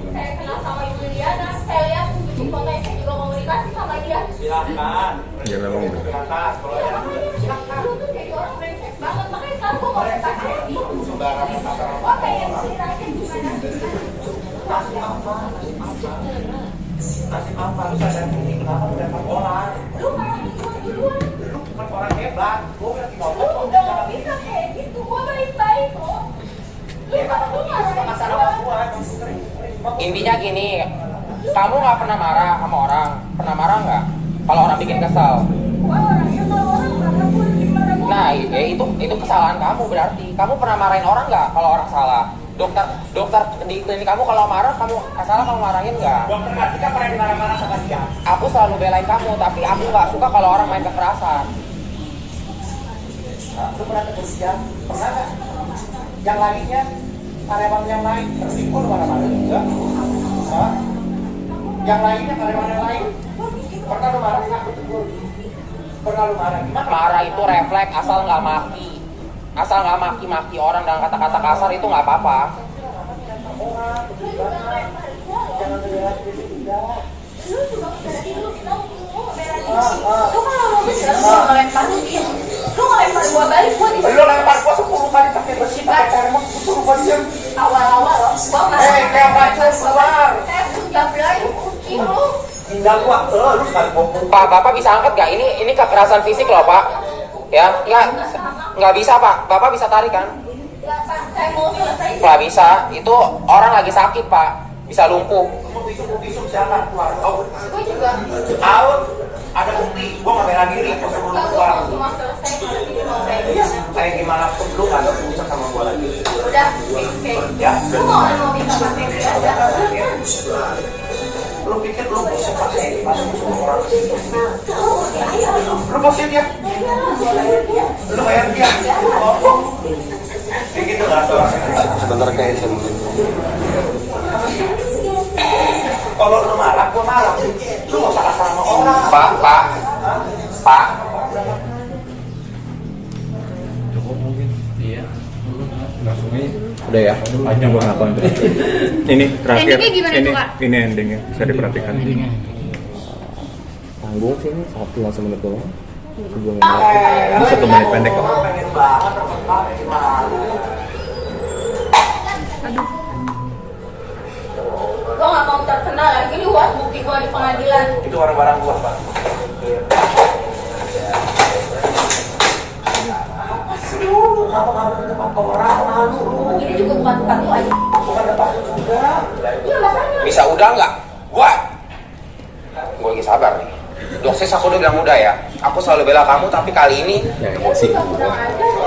[SPEAKER 6] Saya kenal sama Ibu Liliana. Saya lihat di foto saya juga komunikasi sama dia.
[SPEAKER 8] Silakan.
[SPEAKER 1] Ya memang benar.
[SPEAKER 8] Silakan. Kalau ada
[SPEAKER 6] Lu tuh jadi orang brengsek banget. Makanya sekarang gua mau minta Devi.
[SPEAKER 8] sembarang kata
[SPEAKER 6] Gua pengen ceritain gimana.
[SPEAKER 8] nasib apa lu sadar diri kenapa lu lempar orang?
[SPEAKER 6] Lu malah gua duluan.
[SPEAKER 8] Lu bukan orang hebat. Gua lagi
[SPEAKER 6] Lu
[SPEAKER 8] ngomong
[SPEAKER 6] udah gak bisa kayak gitu. Gua baik-baik kok. Lu marahin
[SPEAKER 8] masalah
[SPEAKER 6] gua.
[SPEAKER 8] gua.
[SPEAKER 7] Intinya gini, kamu nggak pernah marah sama orang, pernah marah nggak? Kalau orang bikin kesal.
[SPEAKER 6] Gua orangnya kalau orang marah gua gimana gua.
[SPEAKER 7] Nah, ya itu kesalahan kamu berarti. Kamu pernah marahin orang nggak kalau orang salah? Dokter di klinik kamu kalau marah kamu salah kamu marahin nggak?
[SPEAKER 8] Dokter Kartika pernah dimarah-marah sama dia.
[SPEAKER 7] Aku selalu belain kamu, tapi aku nggak suka kalau orang main kekerasan.
[SPEAKER 8] Lu pernah tegur dia? Pernah nggak? Yang lainnya, karyawan yang lain, tertipu lu marah-marah juga? Hah? Yang lainnya, karyawan yang lain, pernah lu marah nggak? Pernah lu marah? Gimana?
[SPEAKER 7] Marah itu refleks asal nggak maki. Asal nggak maki-maki orang dengan kata-kata kasar itu nggak apa-apa.
[SPEAKER 8] Orang, jangan bela diri juga.
[SPEAKER 6] Lu juga ngebela diri, lu bilang lu ngebela diri. Lu kalau mau bicara gua ngelempar lu diem. Lu ngelempar gua balik, gua di
[SPEAKER 8] Lu lempar gua 10 kali pakai besi, pakai termos, gua suruh gua diem.
[SPEAKER 6] awal-awal loh. Gua nggak
[SPEAKER 8] Kayak bacot keluar.
[SPEAKER 6] saya udah bilang kucing lu.
[SPEAKER 8] Tinggal gua, lu sekali ngomong.
[SPEAKER 7] Pak, Bapak bisa angkat nggak? Ini kekerasan fisik loh Pak. Ya, nggak bisa Pak. Bapak bisa tarik kan?
[SPEAKER 6] Nggak, Pak, saya mau selesai.
[SPEAKER 7] Nggak bisa. Itu orang lagi sakit Pak. Bisa lumpuh.
[SPEAKER 8] Mau visum siapa keluar? Out.
[SPEAKER 6] Gua juga.
[SPEAKER 8] Out. Ada bukti. Gua nggak bela diri. Gua suruh lu
[SPEAKER 6] Nggak, gua
[SPEAKER 8] keluar.
[SPEAKER 6] mau cuma selesai kalau ini mau saya.
[SPEAKER 8] Kayak gimana pun lu nggak ada urusan sama gua lagi.
[SPEAKER 6] Udah, oke.
[SPEAKER 8] Ya.
[SPEAKER 6] Lu mau minta pakai aja.
[SPEAKER 8] Lu pikir lu bisa pakai pas semua orang kesini? Lu posisi dia. Lu bayar dia. Kayak gitu lah tuh.
[SPEAKER 1] Sebentar kayak itu.
[SPEAKER 8] Kalau lu marah, gua marah. Lu nggak usah kasar sama orang.
[SPEAKER 7] Pak.
[SPEAKER 1] Udah ya, panjang gua ngapain tuh. Ini terakhir.
[SPEAKER 4] Endingnya gimana tuh, Kak?
[SPEAKER 1] Ini endingnya, bisa diperhatikan.
[SPEAKER 3] Tanggung sih ini 1 menit doang.
[SPEAKER 1] Ini 1 menit pendek kok.
[SPEAKER 8] Pengen banget teman gimana?
[SPEAKER 6] Gua nggak mau terkenal lagi nih buat bukti gua di pengadilan.
[SPEAKER 8] Itu barang-barang gua, Pak. Kenapa kamu ke tempat orang malu?
[SPEAKER 6] Ini juga bukan tempat lu aja.
[SPEAKER 8] Bukan tempat lu juga.
[SPEAKER 6] Iya makanya.
[SPEAKER 7] Bisa udah nggak? Gua lagi sabar nih. Dosis aku udah bilang udah ya. Aku selalu bela kamu, tapi kali ini
[SPEAKER 3] yang emosi gua.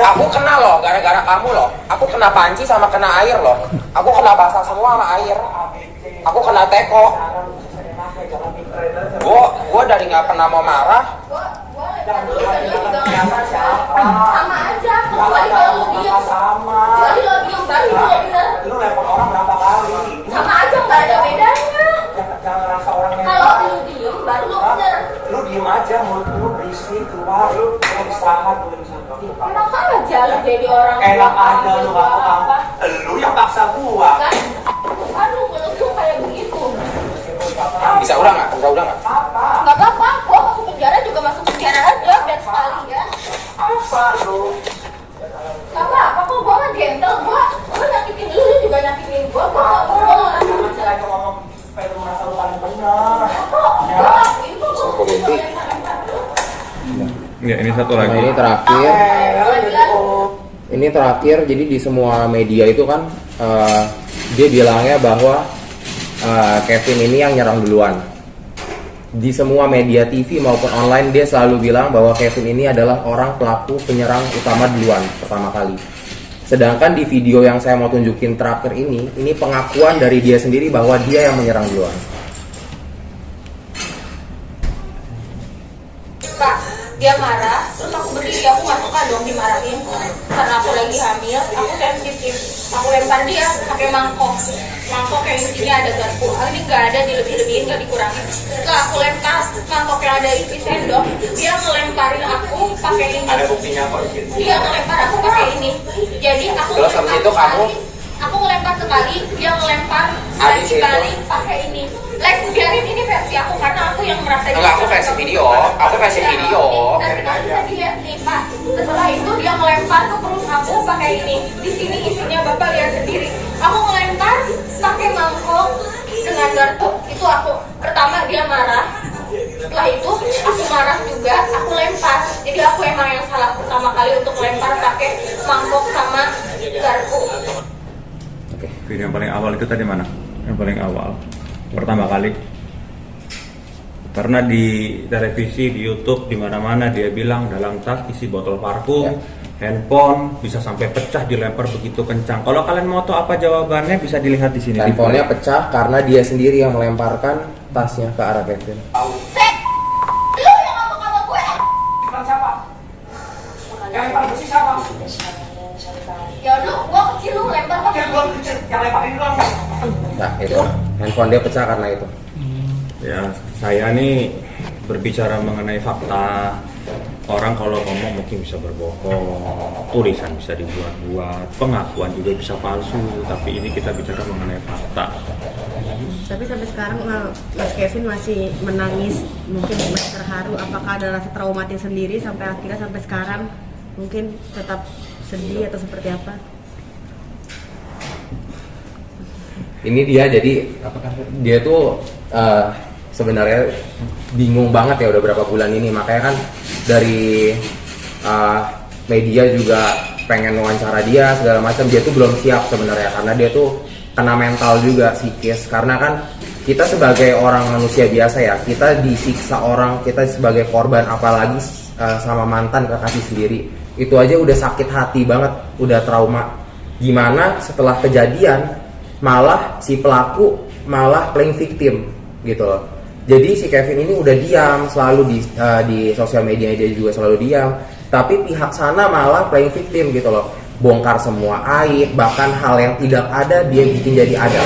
[SPEAKER 7] aku kena loh, gara-gara kamu loh. Aku kena panci sama kena air loh. Aku kena basah semua sama air. Aku kena teko. Gua dari nggak pernah mau marah.
[SPEAKER 6] Sama aja, kecuali kalau lu diem. Kecuali lo diem, baru lo bener.
[SPEAKER 8] Lu lempar orang berapa kali?
[SPEAKER 6] Sama aja, nggak ada bedanya.
[SPEAKER 8] Jangan ngerasa orang yang
[SPEAKER 6] Kalau lu diem, baru lo bener.
[SPEAKER 8] lu diem aja, mulut lu berisik keluar, lu istirahat dulu di sana.
[SPEAKER 6] Enak aja lu jadi orang
[SPEAKER 8] Enak
[SPEAKER 6] tua,
[SPEAKER 8] aja lu
[SPEAKER 6] tua
[SPEAKER 8] apa? Lu yang paksa gua.
[SPEAKER 6] Kan? Aduh, mulut lu kayak begitu.
[SPEAKER 7] Bisa ulang nggak? Bisa ulang nggak?
[SPEAKER 8] Apa?
[SPEAKER 6] Nggak apa-apa, gua masuk penjara juga masuk penjara aja, biar sekali ya.
[SPEAKER 8] Apa lu?
[SPEAKER 6] Gak apa-apa kok, gua kan gentle, gua nyakitin lu juga nyakitin gua nggak mau lah.
[SPEAKER 8] Jangan lagi ngomong supaya lu merasa lu paling benar.
[SPEAKER 6] Kok, gua lakuin kok, gua
[SPEAKER 3] Sampo ganti.
[SPEAKER 1] Ya, ini satu
[SPEAKER 3] Nah,
[SPEAKER 1] lagi.
[SPEAKER 3] ini terakhir.
[SPEAKER 8] Oh.
[SPEAKER 3] Ini terakhir, jadi di semua media itu kan dia bilangnya bahwa Kevin ini yang nyerang duluan. Di semua media TV maupun online dia selalu bilang bahwa Kevin ini adalah orang pelaku penyerang utama duluan pertama kali. Sedangkan di video yang saya mau tunjukin terakhir ini pengakuan dari dia sendiri bahwa dia yang menyerang duluan.
[SPEAKER 6] Kak, dia marah, terus aku berdiri, aku nggak suka dong dimarahin karena aku lagi hamil, aku sensitif, aku lempar dia pakai mangkok yang isinya ada garpu, ini nggak ada, dilebih-lebihin, nggak dikurangin. Setelah aku lempar mangkok yang ada isi sendok, dia ngelemparin aku pakai ini.
[SPEAKER 8] Ada buktinya kok gitu.
[SPEAKER 6] Dia ngelempar aku pakai ini, jadi aku
[SPEAKER 7] Terus
[SPEAKER 6] ngelempar
[SPEAKER 7] habis itu kamu?
[SPEAKER 6] sekali, aku ngelempar sekali, dia ngelempar
[SPEAKER 7] Habis itu?
[SPEAKER 6] sekali pakai ini. Biarin ini versi aku karena aku yang merasa
[SPEAKER 7] Enggak, aku versi video. Aku versi video.
[SPEAKER 6] Tapi kan bisa dilihat nih Pak. Setelah itu dia melempar ke perut aku pakai ini. Di sini isinya Bapak lihat sendiri. Aku melempar pakai mangkok dengan garpu. Itu aku. Pertama dia marah. Setelah itu aku marah juga. Aku lempar. Jadi aku emang yang salah pertama kali untuk lempar pakai mangkok sama garpu.
[SPEAKER 1] Video yang paling awal itu tadi mana? Yang paling awal. Pertama kali. Karena di televisi, di YouTube, di mana-mana dia bilang dalam tas isi botol parfum, handphone bisa sampai pecah dilempar begitu kencang. Kalau kalian mau tahu apa jawabannya bisa dilihat di sini.
[SPEAKER 3] Handphonenya pecah karena dia sendiri yang melemparkan tasnya ke arah Kevin.
[SPEAKER 6] Sek! Lu yang ngomong sama gue!
[SPEAKER 8] Bang siapa? Yang lempar besi siapa?
[SPEAKER 6] Ya lu, gua kecil lu lempar pakai
[SPEAKER 8] Yang belum kecil, yang lemparin doang.
[SPEAKER 3] Nah itu, handphone dia pecah karena itu.
[SPEAKER 1] Ya, saya nih berbicara mengenai fakta. Orang kalau ngomong mungkin bisa berbohong, tulisan bisa dibuat-buat, pengakuan juga bisa palsu. Tapi ini kita bicara mengenai fakta.
[SPEAKER 2] Tapi sampai sekarang Mas Kevin masih menangis, mungkin masih terharu. Apakah ada rasa traumatis sendiri sampai akhirnya sampai sekarang mungkin tetap sedih atau seperti apa?
[SPEAKER 3] Ini dia, jadi dia tuh sebenarnya bingung banget ya udah berapa bulan ini, makanya kan dari media juga pengen wawancara dia segala macam. Dia tuh belum siap sebenarnya karena dia tuh kena mental juga, psikis, karena kan kita sebagai orang manusia biasa ya, kita disiksa orang, kita sebagai korban, apalagi sama mantan kekasih sendiri, itu aja udah sakit hati banget, udah trauma. Gimana setelah kejadian malah si pelaku malah playing victim gitu loh. Jadi si Kevin ini udah diam selalu di sosial media, dia juga selalu diam, tapi pihak sana malah playing victim gitu loh, bongkar semua aib, bahkan hal yang tidak ada dia bikin jadi ada.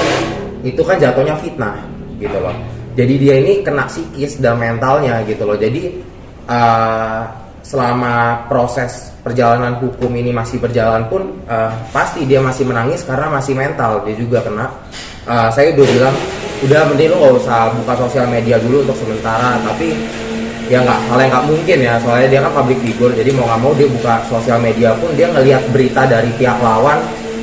[SPEAKER 3] Itu kan jatuhnya fitnah gitu loh. Jadi dia ini kena psikis dan mentalnya gitu loh. Jadi selama proses perjalanan hukum ini masih berjalan pun pasti dia masih menangis karena masih mental, dia juga kena. Saya udah bilang udah mending lo gak usah buka sosial media dulu untuk sementara, tapi ya hal yang nggak mungkin ya, soalnya dia kan public figure, jadi mau nggak mau dia buka sosial media pun dia ngelihat berita dari pihak lawan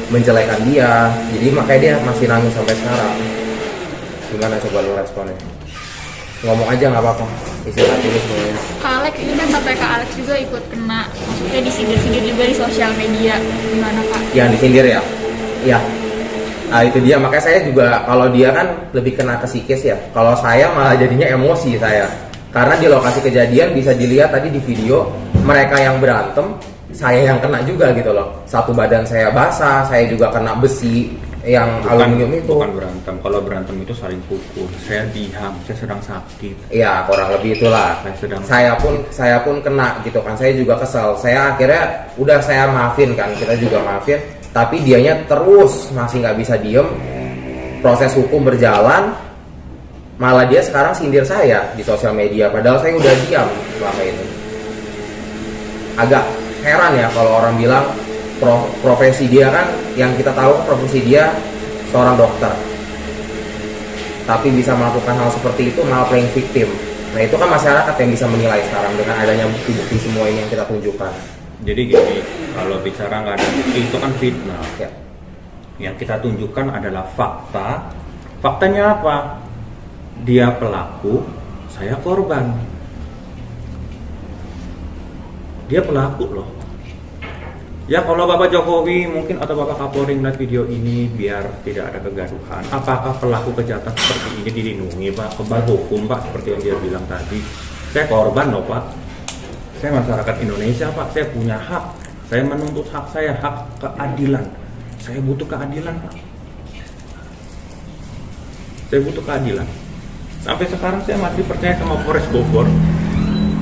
[SPEAKER 3] menjelekan dia, jadi makanya dia masih nangis sampai sekarang. Gimana coba lo responnya? Ngomong aja nggak apa-apa, isi hati lu semuanya.
[SPEAKER 4] Kak Alex ini kan sampai Kak Alex juga ikut kena, maksudnya disindir-sindir juga di sosial media, gimana Kak?
[SPEAKER 3] Yang disindir ya? Iya. Nah itu dia, makanya saya juga kalau dia kan lebih kena ke psikis ya. Kalau saya malah jadinya emosi saya. Karena di lokasi kejadian bisa dilihat tadi di video, mereka yang berantem, saya yang kena juga gitu loh. Satu badan saya basah, saya juga kena besi yang aluminium itu.
[SPEAKER 1] Bukan berantem, kalau berantem itu saling pukul. Saya diam, saya sedang sakit.
[SPEAKER 3] Iya, kurang lebih itulah. Saya pun kena gitu kan. Saya juga kesel. Saya akhirnya udah saya maafin kan, kita juga maafin. Tapi dianya terus masih nggak bisa diem. Proses hukum berjalan. Malah dia sekarang sindir saya di sosial media, padahal saya udah diam selama itu. Agak heran ya kalau orang bilang profesi dia kan, yang kita tahu profesi dia seorang dokter, tapi bisa melakukan hal seperti itu malah playing victim. Nah itu kan masyarakat yang bisa menilai sekarang dengan adanya bukti-bukti semua ini yang kita tunjukkan.
[SPEAKER 1] Jadi gini, kalau bicara nggak ada bukti itu kan fitnah.
[SPEAKER 3] Ya.
[SPEAKER 1] Yang kita tunjukkan adalah fakta. Faktanya apa? Dia pelaku, saya korban. Dia pelaku loh. Ya kalau Bapak Jokowi mungkin atau Bapak Kapolri melihat video ini biar tidak ada kegaduhan. Apakah pelaku kejahatan seperti ini dilindungi Pak? Kebal hukum Pak, seperti yang dia bilang tadi. Saya korban loh Pak. Saya masyarakat Indonesia Pak, saya punya hak. Saya menuntut hak saya, hak keadilan. Saya butuh keadilan Pak. Saya butuh keadilan. Sampai sekarang saya masih percaya sama Polres Bogor.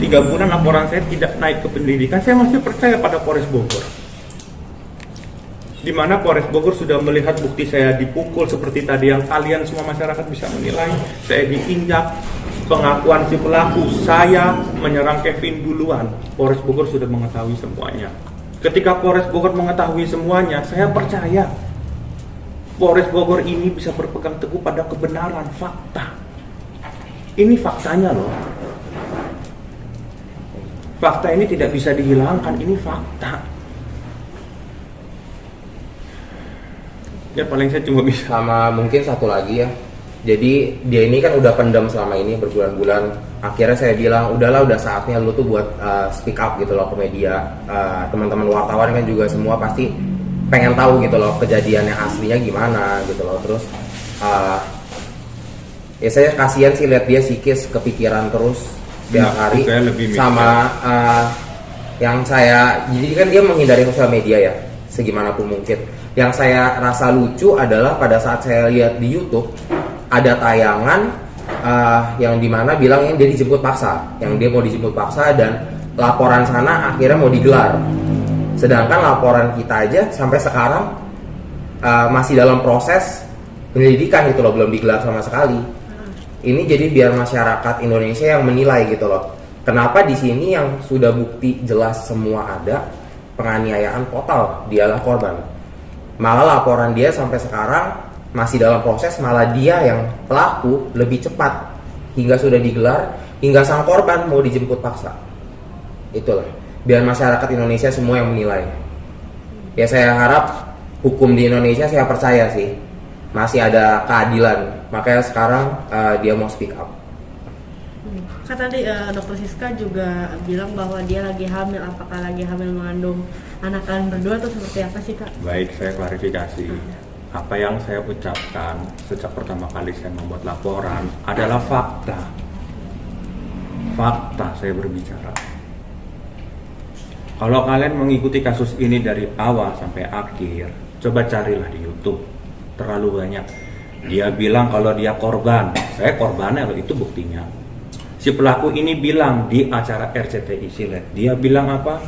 [SPEAKER 1] 3 bulan laporan saya tidak naik ke pendidikan, saya masih percaya pada Polres Bogor. Di mana Polres Bogor sudah melihat bukti saya dipukul seperti tadi yang kalian semua masyarakat bisa menilai. Saya diinjak, pengakuan si pelaku, saya menyerang Kevin duluan. Polres Bogor sudah mengetahui semuanya. Ketika Polres Bogor mengetahui semuanya, saya percaya Polres Bogor ini bisa berpegang teguh pada kebenaran, fakta. Ini faktanya loh. Fakta ini tidak bisa dihilangkan, ini fakta. Ya paling saya cuma bisa.
[SPEAKER 3] Sama mungkin satu lagi ya. Jadi dia ini kan udah pendam selama ini berbulan-bulan. Akhirnya saya bilang, udahlah udah saatnya lu tuh buat speak up gitu loh ke media. Teman-teman wartawan kan juga semua pasti pengen tahu gitu loh kejadiannya aslinya gimana gitu loh. Terus ya saya kasihan sih lihat dia psikis kepikiran terus tiap hari sama yang saya, jadi kan dia menghindari sosial media ya segimanapun mungkin. Yang saya rasa lucu adalah pada saat saya lihat di YouTube ada tayangan yang dimana bilang yang dia dijemput paksa, yang dia mau dijemput paksa dan laporan sana akhirnya mau digelar. Sedangkan laporan kita aja sampai sekarang masih dalam proses penyelidikan gitu loh, belum digelar sama sekali. Ini jadi biar masyarakat Indonesia yang menilai gitu loh. Kenapa di sini yang sudah bukti jelas semua ada, penganiayaan total, dialah korban. Malah laporan dia sampai sekarang masih dalam proses, malah dia yang pelaku lebih cepat hingga sudah digelar, hingga sang korban mau dijemput paksa. Itulah, biar masyarakat Indonesia semua yang menilai. Ya saya harap hukum di Indonesia, saya percaya sih masih ada keadilan. Makanya sekarang dia mau speak up.
[SPEAKER 2] Kan tadi Dr. Siska juga bilang bahwa dia lagi hamil. Apakah lagi hamil mengandung anak kalian berdua atau seperti apa sih Kak?
[SPEAKER 1] Baik, saya klarifikasi. Apa yang saya ucapkan sejak pertama kali saya membuat laporan adalah fakta. Fakta saya berbicara. Kalau kalian mengikuti kasus ini dari awal sampai akhir, coba carilah di YouTube. Terlalu banyak. Dia bilang kalau dia korban, saya korbannya loh, itu buktinya. Si pelaku ini bilang di acara RCTI Silet, dia bilang apa?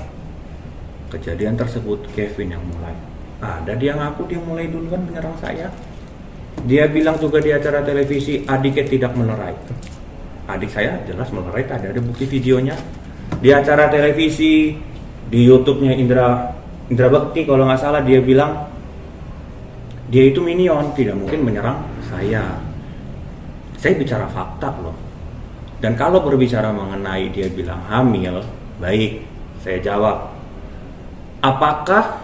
[SPEAKER 1] Kejadian tersebut Kevin yang mulai. Ada dia ngaku dia mulai duluan menyerang saya. Dia bilang juga di acara televisi adiknya tidak melerai. Adik saya jelas melerai, ada bukti videonya. Di acara televisi di YouTube-nya Indra Bekti kalau nggak salah, dia bilang dia itu minion, tidak mungkin menyerang saya. Saya bicara fakta loh. Dan kalau berbicara mengenai dia bilang hamil, baik, saya jawab. Apakah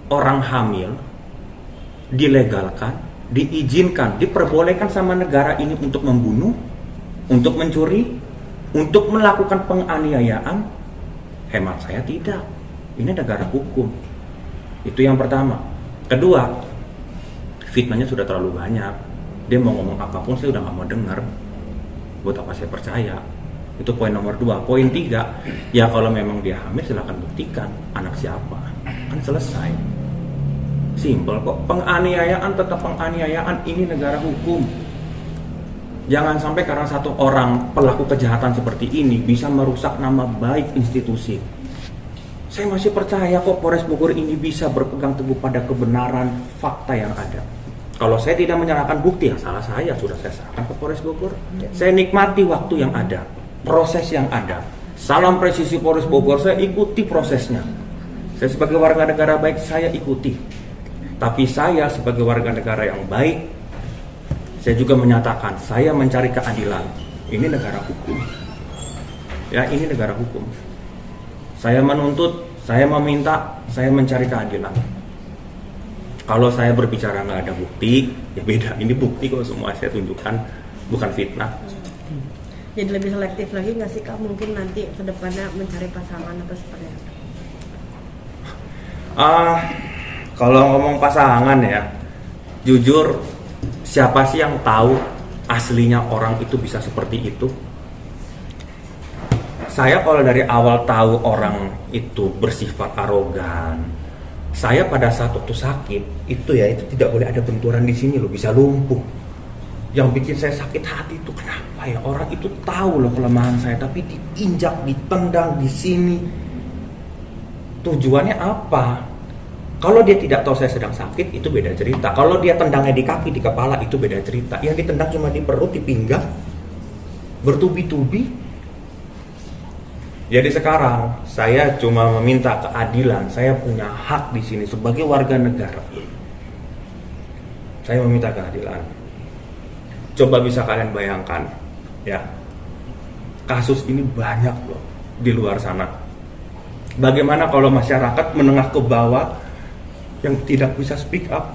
[SPEAKER 1] orang hamil dilegalkan, diizinkan, diperbolehkan sama negara ini untuk membunuh, untuk mencuri, untuk melakukan penganiayaan? Hemat saya tidak. Ini negara hukum. Itu yang pertama. Kedua, fitnahnya sudah terlalu banyak. Dia mau ngomong apapun saya udah gak mau dengar. Buat apa saya percaya? Itu poin nomor 2. Poin 3, ya kalau memang dia hamil silahkan buktikan anak siapa, kan selesai. Simpel kok. Penganiayaan tetap penganiayaan, ini negara hukum. Jangan sampai karena satu orang pelaku kejahatan seperti ini bisa merusak nama baik institusi. Saya masih percaya kok Polres Bogor ini bisa berpegang teguh pada kebenaran fakta yang ada. Kalau saya tidak menyerahkan bukti, yang salah saya, sudah saya serahkan ke Polres Bogor. Saya nikmati waktu yang ada, proses yang ada. Salam presisi Polres Bogor, saya ikuti prosesnya. Saya sebagai warga negara baik, saya ikuti. Tapi saya sebagai warga negara yang baik, saya juga menyatakan, saya mencari keadilan. Ini negara hukum. Ya, ini negara hukum. Saya menuntut, saya meminta, saya mencari keadilan. Kalau saya berbicara nggak ada bukti, ya beda. Ini bukti kok semua saya tunjukkan, bukan fitnah.
[SPEAKER 2] Jadi lebih selektif lagi nggak sih Kak? Mungkin nanti ke depannya mencari pasangan atau seperti apa?
[SPEAKER 1] Kalau ngomong pasangan ya, jujur, siapa sih yang tahu aslinya orang itu bisa seperti itu? Saya kalau dari awal tahu orang itu bersifat arogan, saya pada saat waktu sakit itu tidak boleh ada benturan di sini loh, bisa lumpuh. Yang bikin saya sakit hati itu kenapa ya, orang itu tahu loh kelemahan saya tapi diinjak, ditendang di sini. Tujuannya apa? Kalau dia tidak tahu saya sedang sakit, itu beda cerita. Kalau dia tendangnya di kaki, di kepala, itu beda cerita. Yang ditendang cuma di perut, di pinggang, bertubi-tubi. Jadi sekarang saya cuma meminta keadilan. Saya punya hak di sini sebagai warga negara. Saya meminta keadilan. Coba bisa kalian bayangkan, ya, kasus ini banyak loh di luar sana. Bagaimana kalau masyarakat menengah ke bawah yang tidak bisa speak up,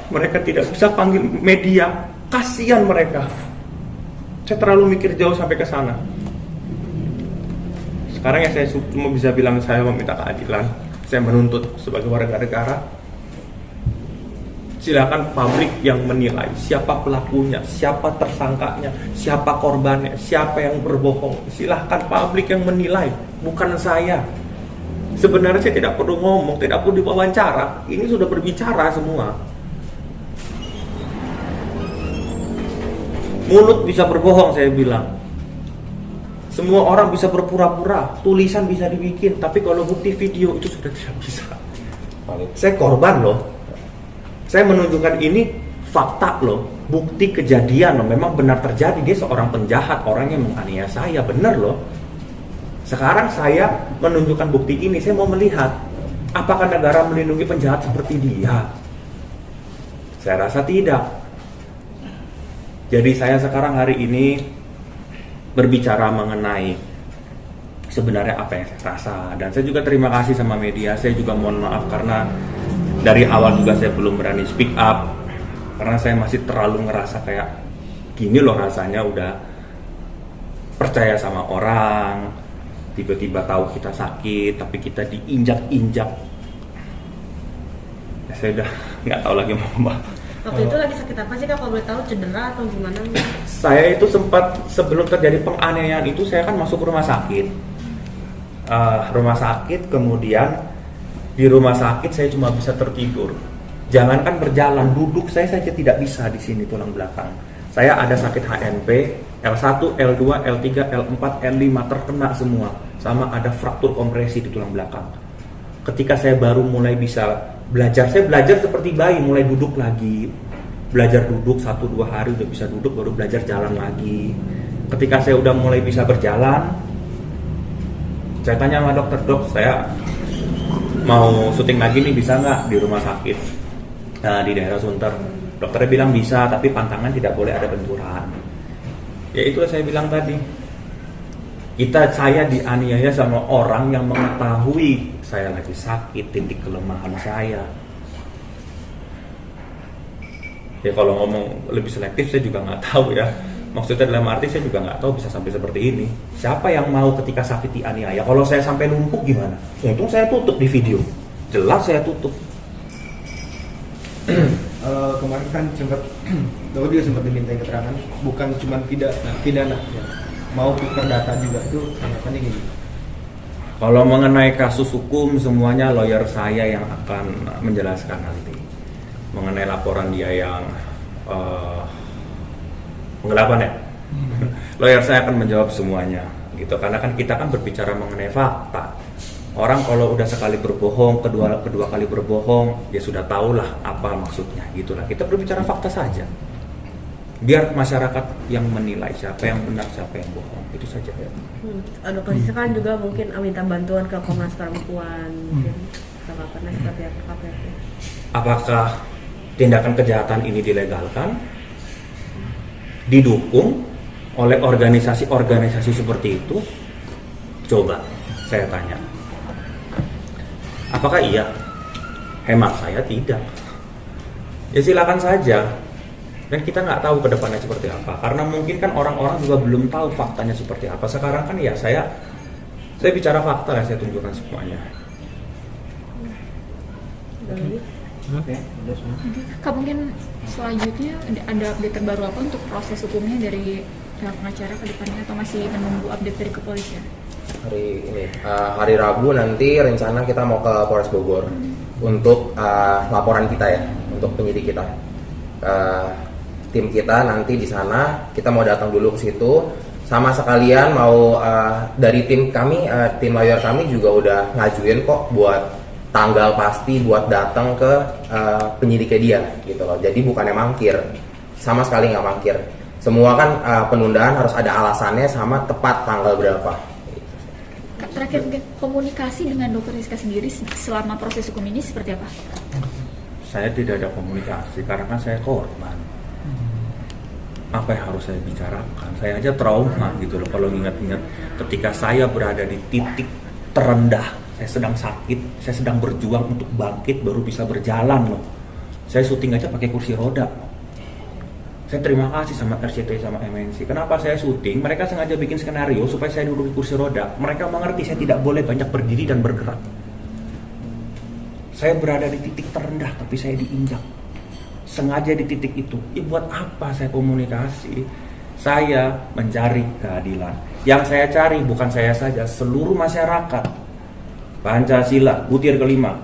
[SPEAKER 1] mereka tidak bisa panggil media, kasihan mereka. Saya terlalu mikir jauh sampai ke sana. Sekarang ya saya cuma bisa bilang saya meminta keadilan, saya menuntut sebagai warga negara. Silakan publik yang menilai siapa pelakunya, siapa tersangkanya, siapa korbannya, siapa yang berbohong. Silahkan publik yang menilai, bukan saya. Sebenarnya saya tidak perlu ngomong, tidak perlu diwawancara. Ini sudah berbicara semua. Mulut bisa berbohong, saya bilang. Semua orang bisa berpura-pura, tulisan bisa dibikin, tapi kalau bukti video itu sudah tidak bisa. Saya korban loh. Saya menunjukkan ini fakta loh, bukti kejadian loh. Memang benar terjadi, dia seorang penjahat, orang yang menganiaya saya, benar loh. Sekarang saya menunjukkan bukti ini, saya mau melihat apakah negara melindungi penjahat seperti dia. Saya rasa tidak. Jadi saya sekarang hari ini berbicara mengenai sebenarnya apa yang saya rasa. Dan saya juga terima kasih sama media. Saya juga mohon maaf karena dari awal juga saya belum berani speak up. Karena saya masih terlalu ngerasa kayak gini loh rasanya, udah percaya sama orang, tiba-tiba tahu kita sakit, tapi kita diinjak-injak. Ya, saya udah nggak tahu lagi mau apa.
[SPEAKER 2] Waktu itu lagi sakit apa sih Kak? Kalau boleh tahu, cedera atau gimana?
[SPEAKER 1] Saya itu sempat sebelum terjadi penganiayaan itu saya kan masuk rumah sakit. Rumah sakit, kemudian di rumah sakit saya cuma bisa tertidur. Jangankan berjalan, duduk saya saja tidak bisa di sini tulang belakang. Saya ada sakit HNP, L1, L2, L3, L4, L5 terkena semua. Sama ada fraktur kompresi di tulang belakang. Ketika saya baru mulai bisa belajar, saya belajar seperti bayi, mulai duduk lagi. Belajar duduk 1-2 hari udah bisa duduk, baru belajar jalan lagi. Ketika saya udah mulai bisa berjalan, saya tanya sama dokter, dok saya mau syuting lagi nih, bisa nggak di rumah sakit di daerah Sunter. Dokternya bilang bisa, tapi pantangan tidak boleh ada benturan. Ya itu saya bilang tadi, saya dianiaya sama orang yang mengetahui saya lagi sakit, titik kelemahan saya. Ya kalau ngomong lebih selektif saya juga nggak tahu ya. Maksudnya dalam arti saya juga nggak tahu bisa sampai seperti ini. Siapa yang mau ketika sakit dianiaya? Kalau saya sampai lumpuh gimana? Untung saya tutup di video. Jelas saya tutup.
[SPEAKER 5] Kemarin kan sempat Bapak juga sempat diminta keterangan, bukan cuma pidana ya. mau tukar data juga itu tanggapannya gini.
[SPEAKER 1] Kalau mengenai kasus hukum semuanya lawyer saya yang akan menjelaskan nanti. Mengenai laporan dia yang penggelapan ya. Lawyer saya akan menjawab semuanya gitu, karena kan kita kan berbicara mengenai fakta. Orang kalau udah sekali berbohong, kedua kali berbohong, ya sudah tahulah apa maksudnya gitulah. Kita berbicara fakta saja. Biar masyarakat yang menilai siapa yang benar, siapa yang bohong, itu saja.
[SPEAKER 2] Ada posisi kan juga mungkin minta bantuan ke Komnas Perempuan, mungkin tanggapannya seperti apa KPP?
[SPEAKER 1] Apakah tindakan kejahatan ini dilegalkan, didukung oleh organisasi-organisasi seperti itu? Coba saya tanya. Apakah iya? Hemat saya tidak. Ya silakan saja. Dan kita nggak tahu ke depannya seperti apa. Karena mungkin kan orang-orang juga belum tahu faktanya seperti apa. Sekarang kan ya saya bicara fakta ya, saya tunjukkan semuanya.
[SPEAKER 4] Kak, mungkin selanjutnya ada update terbaru apa untuk proses hukumnya dari pihak pengacara ke depannya, atau masih menunggu update dari kepolisian?
[SPEAKER 3] Hari Rabu nanti rencana kita mau ke Polres Bogor untuk laporan kita ya, untuk penyidik kita. Tim kita nanti di sana, kita mau datang dulu ke situ, sama sekalian mau dari tim kami, tim lawyer kami juga udah ngajuin kok buat tanggal pasti buat datang ke penyidiknya dia gitu loh. Jadi bukannya mangkir, sama sekali nggak mangkir. Semua kan penundaan harus ada alasannya sama tepat tanggal berapa.
[SPEAKER 4] Kak, terakhir mungkin komunikasi dengan Dr. Rizka sendiri selama proses hukum ini seperti apa?
[SPEAKER 1] Saya tidak ada komunikasi karena kan saya korban. Apa yang harus saya bicarakan? Saya aja trauma gitu loh kalau ingat-ingat ketika saya berada di titik terendah. Saya sedang sakit, saya sedang berjuang untuk bangkit baru bisa berjalan loh. Saya syuting aja pakai kursi roda. Saya terima kasih sama RCTI sama MNC. Kenapa saya syuting? Mereka sengaja bikin skenario supaya saya duduk di kursi roda. Mereka mengerti saya tidak boleh banyak berdiri dan bergerak. Saya berada di titik terendah tapi saya diinjak. Sengaja di titik itu. Ya buat apa saya komunikasi? Saya mencari keadilan. Yang saya cari bukan saya saja, seluruh masyarakat. Pancasila, butir kelima.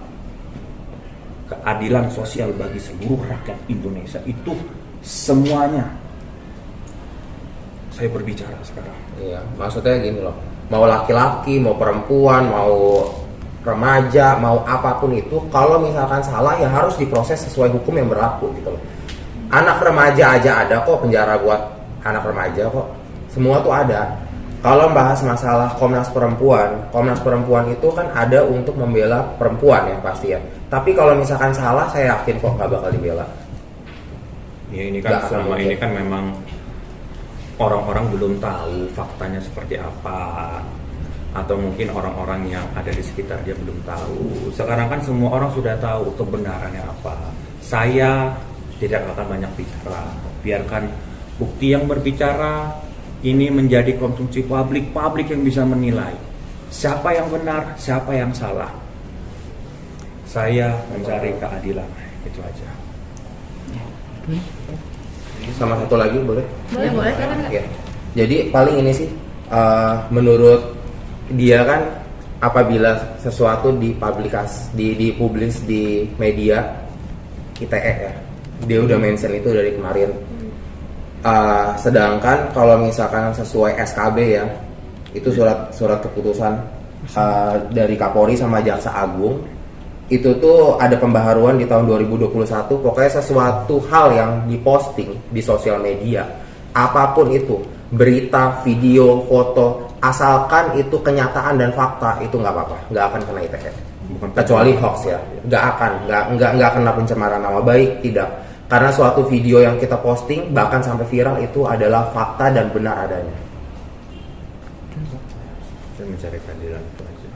[SPEAKER 1] Keadilan sosial bagi seluruh rakyat Indonesia. Itu semuanya saya berbicara sekarang.
[SPEAKER 3] Iya, maksudnya gini loh. Mau laki-laki, mau perempuan, mau remaja, mau apapun itu, kalau misalkan salah ya harus diproses sesuai hukum yang berlaku gitu loh. Anak remaja aja ada kok penjara buat anak remaja kok. Semua tuh ada. Kalau bahas masalah Komnas Perempuan itu kan ada untuk membela perempuan ya pasti ya. Tapi kalau misalkan salah, saya yakin kok nggak bakal dibela.
[SPEAKER 1] Ya ini kan selama ini kan memang orang-orang belum tahu faktanya seperti apa, atau mungkin orang-orang yang ada di sekitar dia belum tahu. Sekarang kan semua orang sudah tahu kebenarannya apa. Saya tidak akan banyak bicara, biarkan bukti yang berbicara. Ini menjadi konsumsi publik yang bisa menilai siapa yang benar, siapa yang salah. Saya mencari keadilan, itu aja.
[SPEAKER 3] Sama satu lagi boleh?
[SPEAKER 2] Boleh.
[SPEAKER 3] Ya. Jadi paling ini sih, menurut dia kan apabila sesuatu dipublis di media ITE ya, dia udah mention itu dari kemarin. Sedangkan kalau misalkan sesuai SKB ya, itu surat keputusan dari Kapolri sama Jaksa Agung, itu tuh ada pembaharuan di tahun 2021. Pokoknya sesuatu hal yang diposting di sosial media, apapun itu, berita, video, foto, asalkan itu kenyataan dan fakta, itu nggak apa-apa, nggak akan kena ITE. Kecuali hoax ya, nggak kena pencemaran nama baik, tidak. Karena suatu video yang kita posting bahkan sampai viral itu adalah fakta dan benar adanya.
[SPEAKER 1] Saya mencari keadilan itu aja.